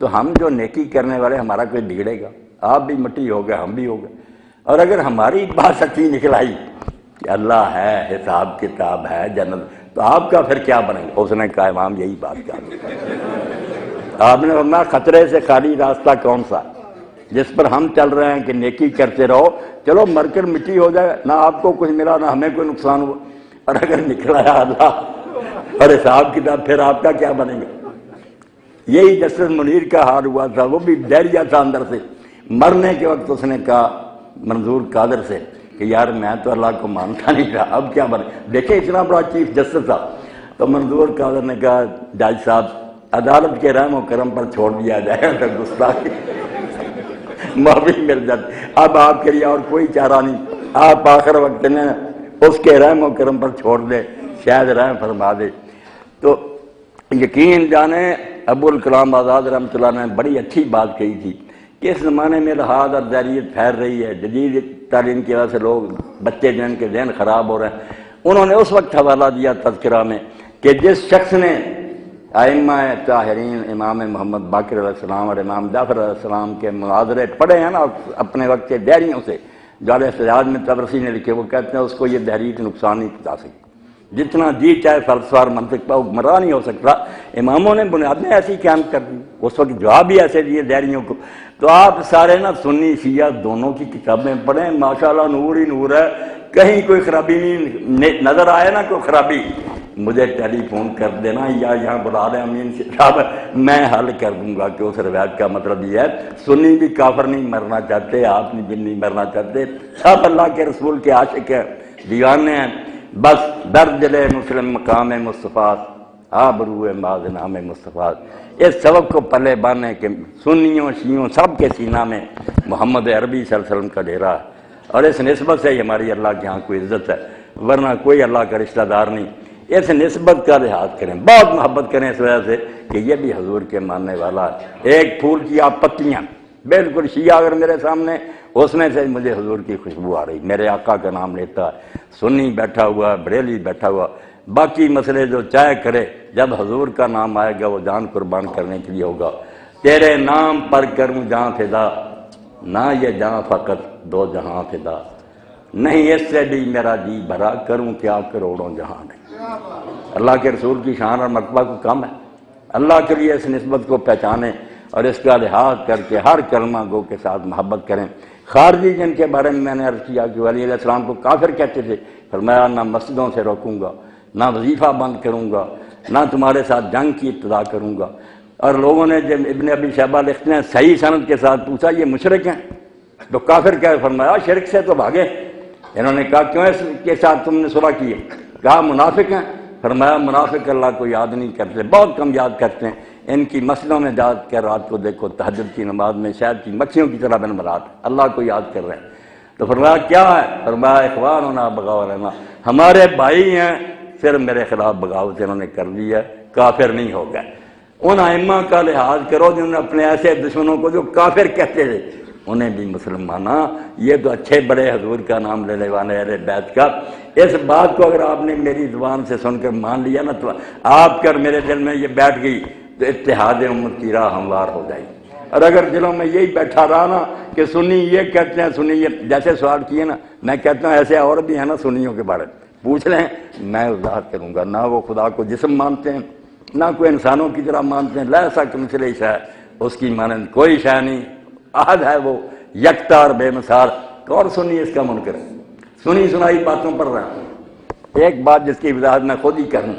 تو ہم جو نیکی کرنے والے ہمارا کوئی بگڑے گا؟ آپ بھی مٹی ہو گئے، ہم بھی ہو گئے۔ اور اگر ہماری بات سچی نکل آئی کہ اللہ ہے، حساب کتاب ہے، جنت، تو آپ کا پھر کیا بنے گا؟ اس نے کہا امام یہی بات کہا۔ آپ نے فرمایا خطرے سے خالی راستہ کون سا جس پر ہم چل رہے ہیں کہ نیکی کرتے رہو، چلو مر کر مٹی ہو جائے، نہ آپ کو کچھ ملا نہ ہمیں کوئی نقصان ہوا، اور اگر نکل آیا اللہ اور حساب کتاب، پھر آپ کا کیا بنے گا؟ یہی جسٹس منیر کا حال ہوا تھا، وہ بھی ڈیریا تھا اندر سے، مرنے کے وقت اس نے کہا منظور قادر سے کہ یار میں تو اللہ کو مانتا نہیں تھا، اب کیا بنے؟ دیکھیں اتنا بڑا چیف جسٹس تھا۔ تو منظور قادر نے کہا جج صاحب عدالت کے رحم و کرم پر چھوڑ دیا جائے تو گستاخی معافی مل جاتی، اب آپ کے لیے اور کوئی چارہ نہیں، آپ آخر وقت نے اس کے رحم و کرم پر چھوڑ دے، شاید رحم فرما دے۔ تو یقین جانیں ابو الکلام آزاد رحمۃ اللہ نے بڑی اچھی بات کہی تھی کہ اس زمانے میں الحاد اور دہریت پھیل رہی ہے، جدید تعلیم کی وجہ سے لوگ بچے جن کے ذہن خراب ہو رہے ہیں، انہوں نے اس وقت حوالہ دیا تذکرہ میں کہ جس شخص نے ائمہ طاہرین امام محمد باقر علیہ السلام اور امام جعفر علیہ السلام کے مناظرے پڑھے ہیں نا اپنے وقت کے دہریوں سے، جو احتجاج میں تبرسی نے لکھے، وہ کہتے ہیں اس کو یہ دہریت نقصان نہیں پہنچا سکتی، جتنا جی چاہے فلسفہ اور منطق پہ گمراہ نہیں ہو سکتا۔ اماموں نے بنیادیں ایسی قائم کر دی، اس وقت جواب بھی ایسے دیے دہریوں کو۔ تو آپ سارے نا سنی شیعہ دونوں کی کتابیں پڑھیں، ماشاءاللہ نور ہی نور ہے، کہیں کوئی خرابی نہیں نظر آئے نا کوئی خرابی، مجھے ٹیلی فون کر دینا یا یہاں بلا دیں امین صاحب، میں حل کر دوں گا کہ اس روایت کا مطلب یہ ہے سنی بھی کافر نہیں مرنا چاہتے، آپ بھی نہیں مرنا چاہتے، سب اللہ کے رسول کے عاشق ہیں، دیوانے ہیں، بس درج مسلم مقام مصطفیٰ آبرو ماز نام مصطفیٰ، اس سبب کو پلے بانے کہ سنیوں شیعوں سب کے سینہ میں محمد عربی صلی اللہ علیہ وسلم کا ڈیرا ہے، اور اس نسبت سے ہی ہماری اللہ کے ہاں کوئی عزت ہے، ورنہ کوئی اللہ کا رشتہ دار نہیں۔ اس نسبت کا لحاظ کریں، بہت محبت کریں اس وجہ سے کہ یہ بھی حضور کے ماننے والا ہے۔ ایک پھول کی آپ پتیاں، بالکل شیعہ اگر میرے سامنے، اس میں سے مجھے حضور کی خوشبو آ رہی، میرے آقا کا نام لیتا ہے، سنی بیٹھا ہوا، بریلی بیٹھا ہوا، باقی مسئلے جو چاہے کرے، جب حضور کا نام آئے گا وہ جان قربان کرنے کے لیے ہوگا۔ تیرے نام پر کروں جہاں فدا، نہ یہ جہاں فقط دو جہاں فدا، نہیں اس سے بھی میرا جی بھرا، کروں کیا کروڑوں جہاں نہیں۔ اللہ کے رسول کی شان اور مرتبہ کو کم ہے، اللہ کے لیے اس نسبت کو پہچانیں اور اس کا لحاظ کر کے ہر کلمہ گو کے ساتھ محبت کریں۔ خارجی جن کے بارے میں نے عرض کیا کہ علی علیہ السلام کو کافر کہتے تھے، فرمایا نہ مسجدوں سے روکوں گا، نہ وظیفہ بند کروں گا، نہ تمہارے ساتھ جنگ کی ابتدا کروں گا۔ اور لوگوں نے جب ابن ابی شیبہ لکھتے ہیں صحیح سند کے ساتھ پوچھا یہ مشرک ہیں تو کافر کیا؟ فرمایا شرک سے تو بھاگے۔ انہوں نے کہا کیوں اس کے ساتھ تم نے صلح کی ہے؟ کہا منافق ہیں۔ فرمایا منافق اللہ کو یاد نہیں کرتے، بہت کم یاد کرتے ہیں، ان کی مسجدوں میں جا کر رات کو دیکھو تہجد کی نماز میں شاید کی مکھیوں کی طرح بن برات اللہ کو یاد کر رہے ہیں۔ تو فرمایا کیا ہے؟ فرمایا اخواننا بغاونا، ہمارے بھائی ہیں، پھر میرے خلاف بغاوت انہوں نے کر لی ہے، کافر نہیں ہو گئے۔ ان ائمہ کا لحاظ کرو جنہوں نے اپنے ایسے دشمنوں کو جو کافر کہتے تھے انہیں بھی مسلمانہ، یہ تو اچھے بڑے حضور کا نام لینے والے اہل بیت کا، اس بات کو اگر آپ نے میری زبان سے سن کر مان لیا نا تو آپ کر میرے دل میں یہ بیٹھ گئی تو اتحاد امت کی راہ ہموار ہو جائے گی۔ اور اگر دلوں میں یہی بیٹھا رہا نا کہ سنی یہ کہتے ہیں، سنی یہ، جیسے سوال کیے نا، میں کہتا ہوں ایسے اور بھی ہیں نا سنیوں کے بارے میں پوچھ لیں، میں وضاحت کروں گا۔ نہ وہ خدا کو جسم مانتے ہیں، نہ کوئی انسانوں کی طرح مانتے ہیں، لیسا کمثلہ شیء، اس کی مانند کوئی شے نہیں، احد ہے وہ، یکتا اور بے مثال۔ کون سنی اس کا منکر ہے؟ سنی سنائی باتوں پر رہا۔ ایک بات جس کی وضاحت میں خود ہی کروں،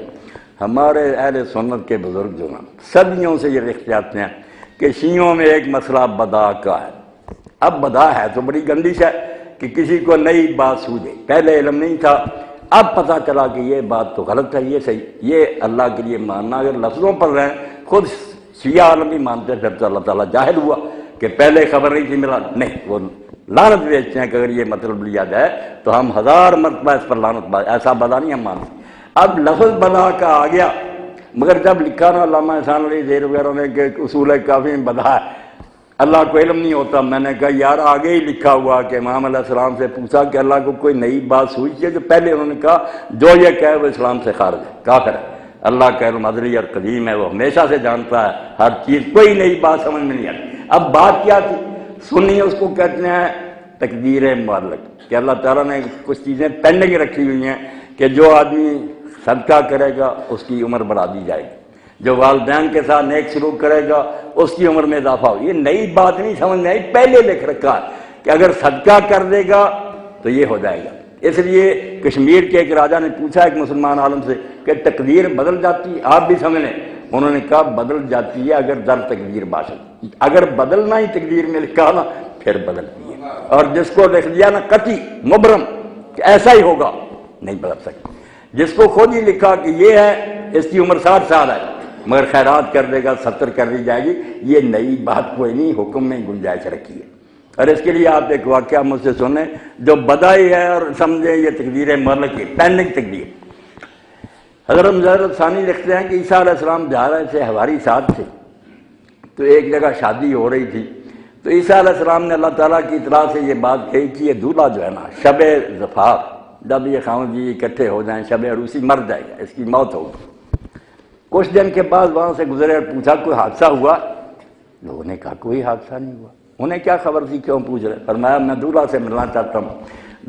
ہمارے اہل سنت کے بزرگ جو نا صدیوں سے یہ لکھتے آتے ہیں کہ شیعوں میں ایک مسئلہ بدا کا ہے۔ اب بدا ہے تو بڑی گندش ہے کہ کسی کو نئی بات سوجے، پہلے علم نہیں تھا، اب پتہ چلا کہ یہ بات تو غلط ہے، یہ صحیح، یہ اللہ کے لیے ماننا اگر لفظوں پر رہیں، خود شیعہ عالم بھی مانتے ہیں، پھر تو اللہ تعالیٰ جاہل ہوا کہ پہلے خبر نہیں تھی میرا، نہیں، وہ لعنت بیچتے ہیں کہ اگر یہ مطلب لیا جائے تو ہم 1000 مرتبہ اس پر لعنت بات، ایسا بدا نہیں ہم مانتے۔ اب لفظ بدا کا آ گیا، مگر جب لکھا نا علامہ احسان علی زیر وغیرہ نے کہ اصول کافی میں بدا ہے، اللہ کو علم نہیں ہوتا، میں نے کہا یار آگے ہی لکھا ہوا کہ امام علیہ السلام سے پوچھا کہ اللہ کو کوئی نئی بات سوچیے، کہ پہلے انہوں نے کہا جو یہ کہے وہ اسلام سے خارج ہے، کافر ہے۔ اللہ کا علم ازلی اور قدیم ہے، وہ ہمیشہ سے جانتا ہے ہر چیز، کوئی نئی بات سمجھ میں نہیں آتی۔ اب بات کیا تھی؟ سنی اس کو کہتے ہیں تقدیر معلق، کہ اللہ تعالیٰ نے کچھ چیزیں پینڈنگ رکھی ہوئی ہیں کہ جو آدمی صدقہ کرے گا اس کی عمر بڑھا دی جائے گی، جو والدین کے ساتھ نیک سلوک کرے گا اس کی عمر میں اضافہ ہو۔ یہ نئی بات نہیں سمجھ میں آئی، پہلے لکھ رکھا ہے کہ اگر صدقہ کر دے گا تو یہ ہو جائے گا۔ اس لیے کشمیر کے ایک راجہ نے پوچھا ایک مسلمان عالم سے کہ تقدیر بدل جاتی ہے؟ آپ بھی سمجھ لیں، انہوں نے کہا بدل جاتی ہے اگر در تقدیر باشد، اگر بدلنا ہی تقدیر میں لکھا نا پھر بدلتی ہے، اور جس کو لکھ دیا نا قطعی مبرم کہ ایسا ہی ہوگا نہیں بدل سکتی، جس کو خود ہی لکھا کہ یہ ہے اس کی عمر 60 سال ہے مگر خیرات کر دے گا 70 کر دی جائے گی، یہ نئی بات کوئی نہیں، حکم میں گنجائش رکھی ہے۔ اور اس کے لیے آپ ایک واقعہ مجھ سے سنیں جو بدائی ہے اور سمجھیں یہ تقدیر معلق کی پینڈنگ تقدیر۔ حضرت ثانی لکھتے ہیں کہ عیسیٰ علیہ السلام جا رہے تھے حواری ساتھ سے، تو ایک جگہ شادی ہو رہی تھی، تو عیسیٰ علیہ السلام نے اللہ تعالیٰ کی اطلاع سے یہ بات کہی کہ یہ دولہا جو ہے نا شب زفاف، جب یہ خاوند جی اکٹھے ہو جائیں شب عروسی مر جائے گا، اس کی موت ہوگی۔ کچھ دن کے بعد وہاں سے گزرے اور پوچھا کوئی حادثہ ہوا؟ لوگوں نے کہا کوئی حادثہ نہیں ہوا۔ انہیں کیا خبر تھی، کیوں پوچھ رہے؟ فرمایا میں دولہا سے ملنا چاہتا ہوں۔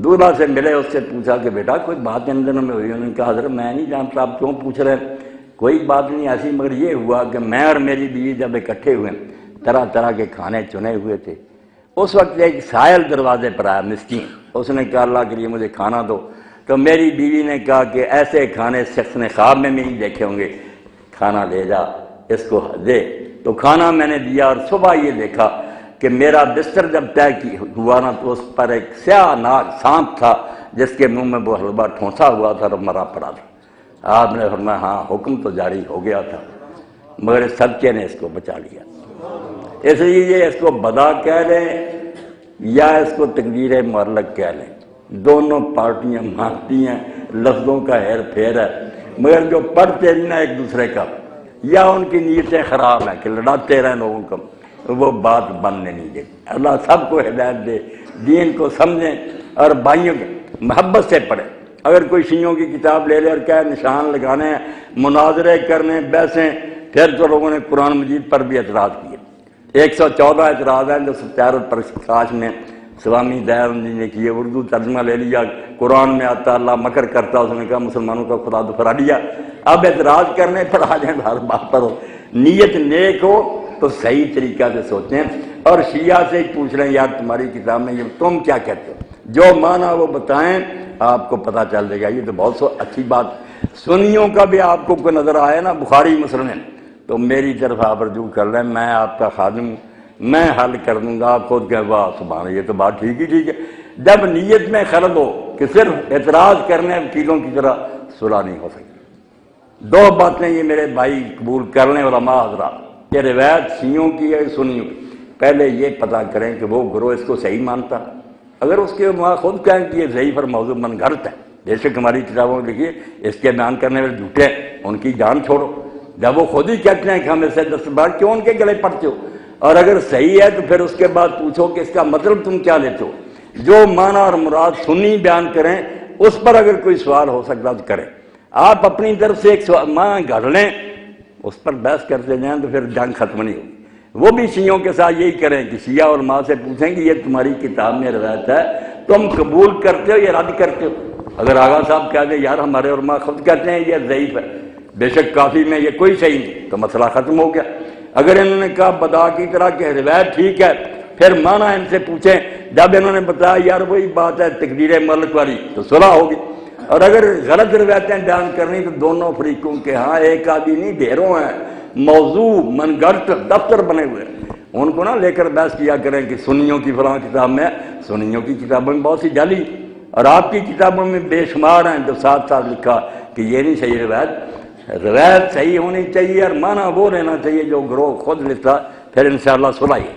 دولہا سے ملے، اس سے پوچھا کہ بیٹا کوئی بات ان دنوں میں ہوئی؟ انہوں نے کہا حضرت میں نہیں جانتا، آپ کیوں پوچھ رہے ہیں؟ کوئی بات نہیں ایسی، مگر یہ ہوا کہ میں اور میری بیوی جب اکٹھے ہوئے طرح طرح کے کھانے چنے ہوئے تھے، اس وقت ایک سائل دروازے پر آیا مسکین، اس نے کہا اللہ کے لیے مجھے کھانا دو، تو میری بیوی نے کہا کہ ایسے کھانے شخص نے خواب میں نہیں دیکھے ہوں گے، کھانا لے جا اس کو دے۔ تو کھانا میں نے دیا اور صبح یہ دیکھا کہ میرا بستر جب طے ہوا نا تو اس پر ایک سیاہ ناک سانپ تھا جس کے منہ میں وہ حلوہ ٹھونسا ہوا تھا اور مرا پڑا تھا۔ آپ نے فرمایا ہاں حکم تو جاری ہو گیا تھا مگر اس صدقے نے اس کو بچا لیا۔ اس لیے اس کو بدا کہہ لیں یا اس کو تقدیر معلق کہہ لیں، دونوں پارٹیاں مانتی ہیں، لفظوں کا ہیر پھیر ہے، مگر جو پڑھتے ہیں نا ایک دوسرے کا یا ان کی نیتیں خراب ہیں کہ لڑاتے رہیں لوگوں کو، وہ بات بننے نہیں دے۔ اللہ سب کو ہدایت دے، دین کو سمجھیں اور بھائیوں کی محبت سے پڑھیں۔ اگر کوئی شیعوں کی کتاب لے لے اور کہے نشان لگانے ہیں، مناظرے کرنے، بحثیں، پھر تو لوگوں نے قرآن مجید پر بھی اعتراض کیے۔ 114 اعتراض ہیں جو ستیار پرکاش میں سوامی دیان جی نے کیے، اردو ترجمہ لے لیا، قرآن میں آتا اللہ مکر کرتا، اس نے کہا مسلمانوں کا خدا دفرا لیا۔ اب اعتراض کرنے پر آ جائیں، ہر بات پر ہو، نیت نیک ہو تو صحیح طریقہ سے سوچیں اور شیعہ سے ہی پوچھ رہے ہیں یار تمہاری کتاب میں یہ تم کیا کہتے ہو، جو مانا وہ بتائیں، آپ کو پتہ چل جائے گا۔ یہ تو بہت اچھی بات سنیوں کا بھی آپ کو کوئی نظر آئے نا بخاری مسلم تو میری طرف آپ رجوع کر لیں، میں آپ کا خادم، میں حل کر دوں گا۔ آپ خود کہ واہ سبحان، یہ تو بات ٹھیک ہی ٹھیک ہے۔ جب نیت میں خلل ہو کہ صرف اعتراض کرنے وکیلوں کی طرح صلح نہیں ہو سکتی۔ دو باتیں یہ میرے بھائی قبول کر لیں علماء حضرات کہ روایت شیعوں کی ہے سنیوں کی، پہلے یہ پتہ کریں کہ وہ گروہ اس کو صحیح مانتا۔ اگر اس کے وہاں خود کہیں کہ یہ ضعیف اور موضوع من گھڑت ہے، بے شک ہماری کتابوں میں لکھیے اس کے بیان کرنے والے جھوٹے ہیں، ان کی جان چھوڑو۔ جب وہ خود ہی کہتے ہیں کہ ہم اسے دستبار کیوں ان کے گلے پڑتے ہو؟ اور اگر صحیح ہے تو پھر اس کے بعد پوچھو کہ اس کا مطلب تم کیا لیتے ہو۔ جو معنی اور مراد سنی بیان کریں اس پر اگر کوئی سوال ہو سکتا تو کریں۔ آپ اپنی طرف سے ایک معنی گھڑ لیں اس پر بحث کرتے جائیں تو پھر جنگ ختم نہیں ہوگی۔ وہ بھی شیعوں کے ساتھ یہی کریں کہ شیعہ علماء سے پوچھیں کہ یہ تمہاری کتاب میں روایت ہے، تم قبول کرتے ہو یا رد کرتے ہو؟ اگر آغا صاحب کہہ دیں یار ہمارے علماء خود کہتے ہیں یہ ضعیف ہے، بے شک کافی میں یہ کوئی صحیح نہیں، تو مسئلہ ختم ہو گیا۔ اگر انہوں نے کہا بدا کی طرح کہ روایت ٹھیک ہے، پھر معنی ان سے پوچھیں، جب انہوں نے بتایا یار وہی بات ہے تقدیر ملک والی، تو صلح ہوگی۔ اور اگر غلط روایتیں بیان کرنی تو دونوں فریقوں کے ہاں ایک آدمی نہیں ڈھیروں ہیں، موضوع من گھڑت دفتر بنے ہوئے ہیں، ان کو نہ لے کر بحث کیا کریں کہ سنیوں کی فلاں کتاب میں، سنیوں کی کتابوں میں بہت سی جعلی اور آپ کی کتابوں میں بے شمار ہیں جو ساتھ ساتھ لکھا کہ یہ نہیں صحیح روایت صحیح ہونی چاہیے اور معنی وہ لینا چاہیے جو گروہ خود لکھتا، پھر انشاءاللہ صلح ہے۔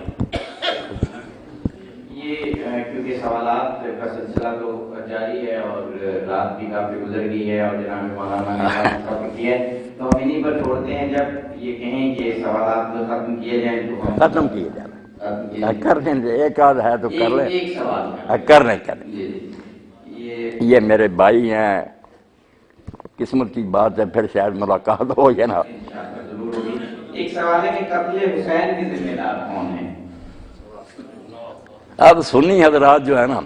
یہ کیونکہ سوالات کا سلسلہ تو جاری ہے اور رات بھی کافی گزر گئی ہے اور جناب مولانا نے ختم کیا ہے، تو ہم انہیں پر چھوڑتے ہیں۔ جب یہ کہیں کہ سوالات ختم کیے جائیں تو ہم ختم کیے جائیں، کر دیں، ایک آدھ ہے تو کر لیں، ایک سوال کر لیں کر لیں۔ یہ یہ میرے بھائی ہیں، قسمت کی بات ہے، پھر شاید ملاقات ہو یا نہ۔ انشاءاللہ ضرور ہوگی۔ ایک سوال ہے کہ قتل حسین کے ذمہ دار کون ہیں؟ اب سنی حضرات جو ہے نا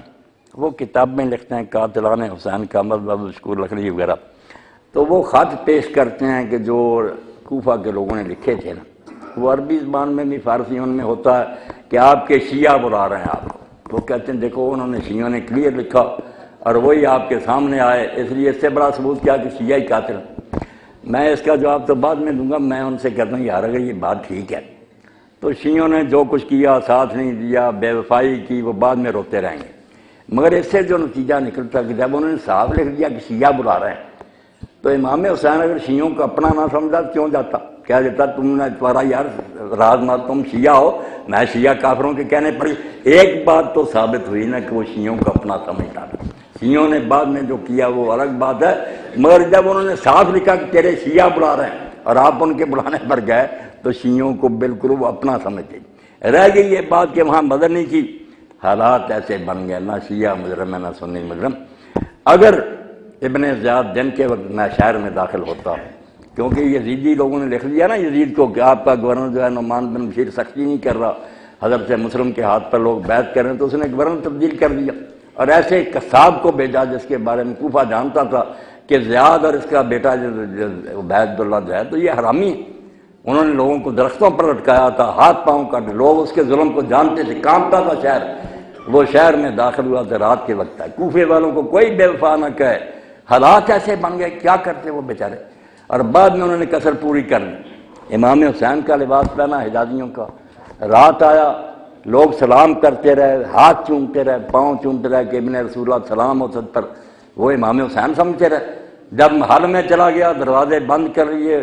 وہ کتاب میں لکھتے ہیں قاتلان حسین کا مطلب مشکور لکھنوی وغیرہ، تو وہ خط پیش کرتے ہیں کہ جو کوفہ کے لوگوں نے لکھے تھے نا، وہ عربی زبان میں بھی فارسی ان میں ہوتا ہے کہ آپ کے شیعہ بلا رہے ہیں آپ کو۔ وہ کہتے ہیں دیکھو انہوں نے شیعوں نے کلیئر لکھا اور وہی آپ کے سامنے آئے، اس لیے اس سے بڑا ثبوت کیا کہ شیعہ ہی قاتل۔ میں اس کا جواب تو بعد میں دوں گا، میں ان سے کہتا ہوں یار اگر یہ بات ٹھیک ہے تو شیعوں نے جو کچھ کیا، ساتھ نہیں دیا، بے وفائی کی، وہ بعد میں روتے رہیں گے۔ مگر اس سے جو نتیجہ نکلتا کہ جب انہوں نے صاف لکھ دیا کہ شیعہ بلا رہے ہیں، تو امام حسین اگر شیعوں کو اپنا نہ سمجھا کیوں جاتا؟ کہہ دیتا تم نے تمہارا یار راز مات تم شیعہ ہو، میں شیعہ کافروں کے کہنے پڑی۔ ایک بات تو ثابت ہوئی نا کہ وہ شیعوں کو اپنا سمجھتا تھا۔ شیعوں نے بعد میں جو کیا وہ الگ بات ہے، مگر جب انہوں نے صاف لکھا کہ تیرے شیعہ بلا رہے ہیں اور آپ ان کے بلانے پر گئے تو شیعوں کو بالکل وہ اپنا سمجھتے۔ رہ گئی یہ بات کہ وہاں مدنی کی حالات ایسے بن گئے، نہ شیعہ مجرم ہے نہ سنی مجرم۔ اگر ابن زیاد دن کے وقت میں شہر میں داخل ہوتا، کیونکہ یزیدی لوگوں نے لکھ دیا نا یزید کو کہ آپ کا گورنر جو ہے نعمان بن بشیر سختی نہیں کر رہا، حضرت مسلم کے ہاتھ پر لوگ بیعت کر رہے ہیں، تو اس نے گورنر تبدیل کر دیا اور ایسے ایک قصاب کو بھیجا جس کے بارے میں کوفہ جانتا تھا کہ زیاد اور اس کا بیٹا عبید اللہ جو ہے تو یہ حرامی ہے۔ انہوں نے لوگوں کو درختوں پر لٹکایا تھا، ہاتھ پاؤں کاٹے، لوگ اس کے ظلم کو جانتے تھے، کانپتا تھا شہر۔ وہ شہر میں داخل ہوا تو رات کے وقت ہے، کوفے والوں کو کوئی بے وفا نہ کہے، حالات ایسے بن گئے، کیا کرتے وہ بیچارے۔ اور بعد میں انہوں نے کسر پوری کر دی، امام حسین کا لباس پہنا حجازیوں کا، رات آیا، لوگ سلام کرتے رہے، ہاتھ چومتے رہے، پاؤں چومتے رہے کہ ابن رسول اللہ سلام ہو سد پر، وہ امام حسین سمجھتے رہے۔ جب محل میں چلا گیا دروازے بند کر لیے،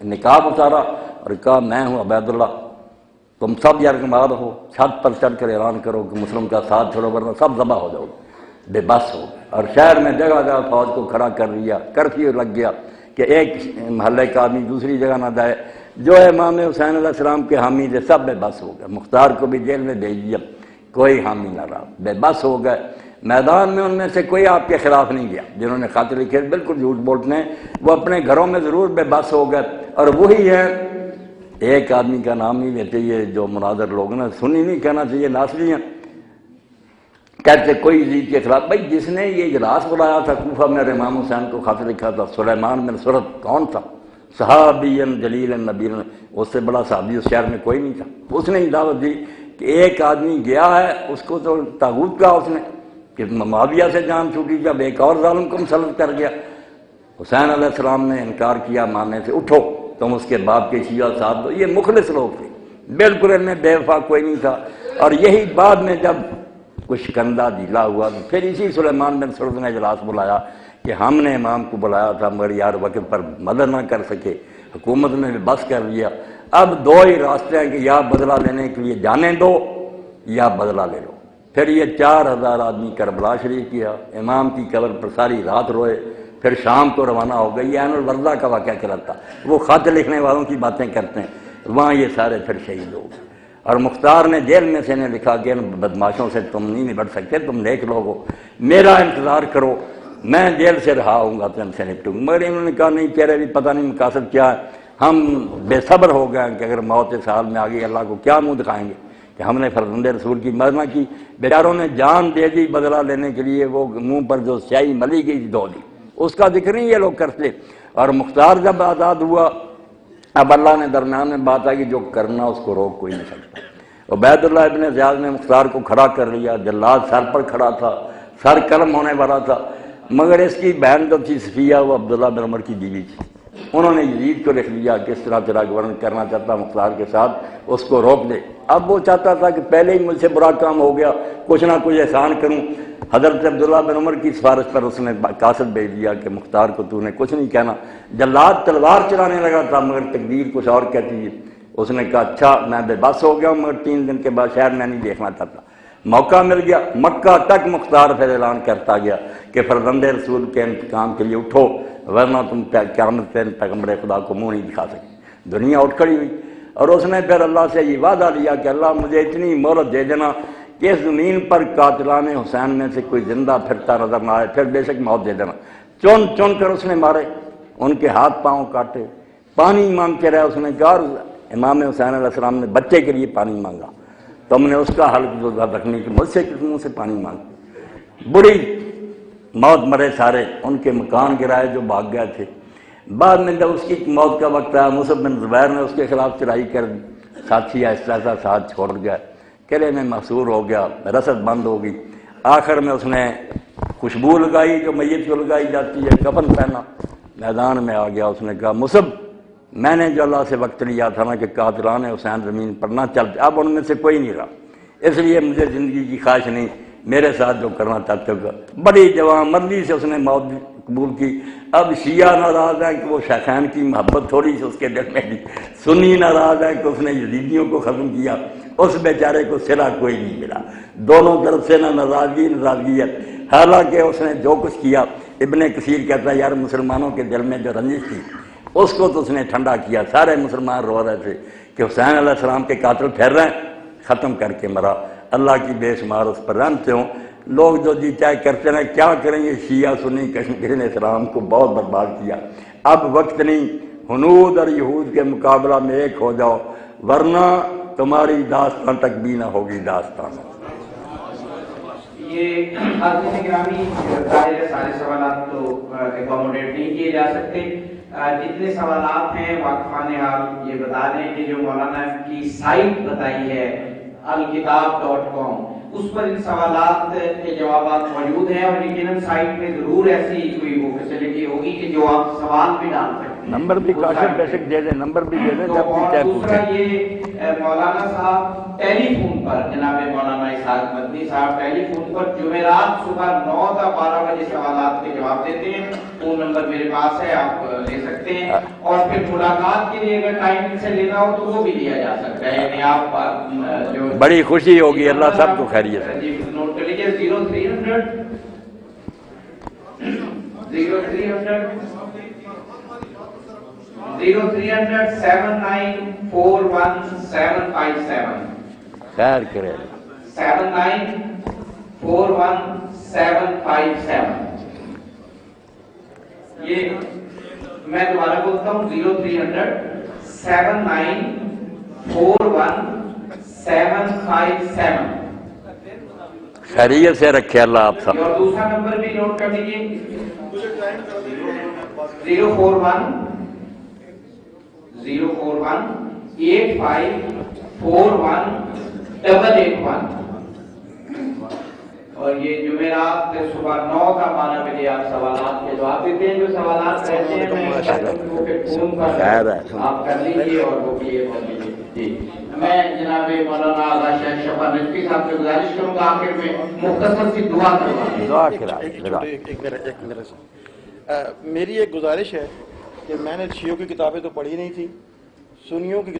نقاب اتارا اور کہا میں ہوں عبید اللہ، تم سب یرغمال ہو، چھت پر چڑھ کر اعلان کرو کہ مسلم کا ساتھ چھوڑو ورنہ سب ذبح ہو جاؤ، بے بس ہو۔ اور شہر میں جگہ جگہ فوج کو کھڑا کر دیا، کرفیو لگ گیا کہ ایک محلے کا آدمی دوسری جگہ نہ جائے۔ جو امام حسین علیہ السلام کے حامی تھے سب بے بس ہو گئے، مختار کو بھی جیل میں بھیج دیا، کوئی حامی نہ رہا، بے بس ہو گئے۔ میدان میں ان میں سے کوئی آپ کے خلاف نہیں گیا، جنہوں نے خط لکھے بالکل جھوٹ بولتے ہیں، وہ اپنے گھروں میں ضرور بے بس ہو گئے۔ اور وہی ہے، ایک آدمی کا نام نہیں لیتے، یہ جو مناظر لوگ نا، سنی نہیں کہنا چاہیے، ناصری ہیں، کہتے کوئی یزید کے خلاف۔ بھائی جس نے یہ اجلاس بلایا تھا کوفہ میں امام حسین کو خط لکھا تھا، سلیمان بن سرد، کون تھا؟ صحابی جلیل نبی، اس سے بڑا صحابی اس شہر میں کوئی نہیں تھا۔ اس نے دعوت دی کہ ایک آدمی گیا ہے، اس کو تو طاغوت کہا اس نے کہ معاویہ سے جان چھوٹی، جب ایک اور ظالم کو مسلط کر گیا۔ حسین علیہ السلام نے انکار کیا ماننے سے، اٹھو تم اس کے باپ کے شیعہ صاحب دو۔ یہ مخلص لوگ تھے، بالکل ان میں بے وفا کوئی نہیں تھا۔ اور یہی بعد میں جب کچھ شکنجہ ڈھیلا ہوا تو پھر اسی سلیمان بن سرد نے اجلاس بلایا کہ ہم نے امام کو بلایا تھا مگر یار وقت پر مدد نہ کر سکے، حکومت نے بھی بس کر لیا، اب دو ہی راستے ہیں کہ یا بدلہ لینے کے لیے جانے دو یا بدلہ لے لو۔ پھر یہ 4000 آدمی کربلا شریف کیا، امام کی قبر پر ساری رات روئے، پھر شام کو روانہ ہو گئی۔ عین الوردا کا واقعہ کراتا، وہ خط لکھنے والوں کی باتیں کرتے ہیں، وہاں یہ سارے پھر شہید ہو گئے۔ اور مختار نے جیل میں سے انہیں لکھا کہ ان بدماشوں سے تم نہیں نبٹ سکتے، تم نیک لوگ ہو، میرا انتظار کرو، میں جیل سے رہا ہوں گا تو ان سے نپٹوں گا۔ مگر انہوں نے کہا نہیں چہرے بھی پتہ نہیں مقاصد کیا ہے، ہم بے صبر ہو گئے کہ اگر موت اس حال میں آ گئی اللہ کو کیا منہ دکھائیں گے کہ ہم نے فرزند رسول کی مدد نہ کی۔ بیچاروں نے جان دے دی بدلہ لینے کے لیے، وہ منہ پر جو سیاہی ملی گئی دھو دی، اس کا ذکر نہیں یہ لوگ کرتے۔ اور مختار جب آزاد ہوا، اب اللہ نے درمیان میں بات آئی کہ جو کرنا اس کو روک کوئی نہیں سکتا۔ عبید اللہ ابن زیاد نے مختار کو کھڑا کر لیا، جلاد سر پر کھڑا تھا، سر قلم ہونے والا تھا، مگر اس کی بہن جو تھی صفیہ وہ عبداللہ بن عمر کی بیوی تھی، انہوں نے یزید کو لکھ لیا کس طرح تیرا گورنر کرنا چاہتا مختار کے ساتھ، اس کو روک دے۔ اب وہ چاہتا تھا کہ پہلے ہی مجھ سے برا کام ہو گیا، کچھ نہ کچھ احسان کروں۔ حضرت عبداللہ بن عمر کی سفارش پر اس نے قاصد بھیج دیا کہ مختار کو تو نے کچھ نہیں کہنا۔ جلاد تلوار چلانے لگا تھا مگر تقدیر کچھ اور کہتی ہے، اس نے کہا اچھا میں بے بس ہو گیا ہوں مگر 3 دن کے بعد شہر میں نہیں دیکھنا چاہتا۔ موقع مل گیا، مکہ تک مختار پھر اعلان کرتا گیا کہ فرزند رسول کے انتقام کے لیے اٹھو ورنہ تم قیامت پہ پیغمبر خدا کو منہ نہیں دکھا سکتے۔ دنیا اٹھ کھڑی ہوئی اور اس نے پھر اللہ سے یہ وعدہ لیا کہ اللہ مجھے اتنی مہلت دے دینا کہ اس زمین پر قاتلان حسین میں سے کوئی زندہ پھرتا نظر نہ آئے، پھر بے شک موت دے دینا۔ چن چن کر اس نے مارے، ان کے ہاتھ پاؤں کاٹے، پانی مانگتے رہے۔ اس نے کہا امام حسین علیہ السلام نے بچے کے لیے پانی مانگا، تم نے اس کا حل رکھنے کی مجھ سے کس منہ سے پانی مانگ؟ بڑی موت مرے سارے، ان کے مکان گرائے جو بھاگ گئے تھے۔ بعد میں جب اس کی موت کا وقت آیا، مصعب بن زبیر نے اس کے خلاف چڑھائی کر دی، ساتھی آہستہ آہستہ ساتھ چھوڑ گئے، قلعے میں محصور ہو گیا، رسد بند ہو گئی۔ آخر میں اس نے خوشبو لگائی جو میت کو لگائی جاتی ہے، کفن پہنا، میدان میں آ گیا۔ اس نے کہا مصعب میں نے جو اللہ سے وقت لیا تھا نا کہ قاتلان حسین زمین پر نہ چلتے، اب ان میں سے کوئی نہیں رہا، اس لیے مجھے زندگی کی خواہش نہیں، میرے ساتھ جو کرنا چاہتے ہو۔ بڑی جوان مردی سے اس نے موت قبول کی۔ اب شیعہ ناراض ہے کہ وہ شیخین کی محبت تھوڑی سی اس کے دل میں تھی، سنی ناراض ہے کہ اس نے یزیدیوں کو ختم کیا، اس بیچارے کو صلہ کوئی نہیں ملا۔ دونوں طرف سے نہ ناراضگی ہے، حالانکہ اس نے جو کچھ کیا، ابن کثیر کہتا ہے یار مسلمانوں کے دل میں جو رنجش تھی اس کو تو اس نے ٹھنڈا کیا۔ سارے مسلمان رو رہے تھے کہ حسین علیہ السلام کے قاتل پھیر رہے ہیں، ختم کر کے مرا۔ اللہ کی بے شمار اس پر رحمتیں ہوں۔ لوگ جو جی چاہے کرتے ہیں کیا کریں گے، شیعہ سنی کشمیر نے اسلام کو بہت برباد کیا۔ اب وقت نہیں، ہنود اور یہود کے مقابلہ میں ایک ہو جاؤ ورنہ تمہاری داستان تک بھی نہ ہوگی داستان۔ یہ حاضرین گرامی ظاہر ہے سارے سوالات تو اکوموڈیٹ نہیں کیے جا سکتے، جتنے سوالات ہیں واقفان حال یہ بتا دیں کہ جو مولانا کی سائٹ بتائی ہے alkitab.com اس پر ان سوالات کے جوابات موجود ہیں، اور یقیناً سائٹ میں ضرور ایسی کوئی وہ فیسلٹی ہوگی کہ جو آپ سوال بھی ڈال سکتے ہیں۔ نمبر بھی کاشف بے شک دے دیں، نمبر بھی دے دیں جب بھی چاہے دوسرا پوچھیں۔ یہ مولانا صاحب ٹیلی فون پر جناب مولانا اسحاق مدنی صاحب ٹیلی فون پر جمعرات صبح 9 تا 12 بجے سوالات کے جواب دیتے ہیں۔ فون نمبر میرے پاس ہے، آپ لے سکتے ہیں، اور پھر ملاقات کے لیے اگر ٹائم ان سے لینا ہو تو وہ بھی لیا جا سکتا ہے، یعنی آپ جو بڑی خوشی ہوگی، اللہ سب کو خیریت ہے۔ جی نوٹ کر لیجیے 0300 7941757 خیر کرے 7941757۔ یہ میں دوبارہ بولتا ہوں 0300-7941757۔ خیریت سے رکھے اللہ آپ سب۔ اور دوسرا نمبر بھی نوٹ کر لیجیے 04185418881۔ اور یہ جمعرات صبح 9 کا 12 بجے آپ سوالات کے جواب دیتے ہیں. جو سوالات رہتے ہیں میں چاہتا ہوں کہ وہ پھر فون پر آپ کر لیجیے اور وہ کلیئر کر لیجیے. جی میں جناب مولانا آغا شیخ شفا نجفی صاحب سے گزارش کروں گا آخر میں مختصر سی دعا میری ایک گزارش ہے کہ میں نے شیعوں کی کتابیں تو پڑھی نہیں تھی، سنیوں کی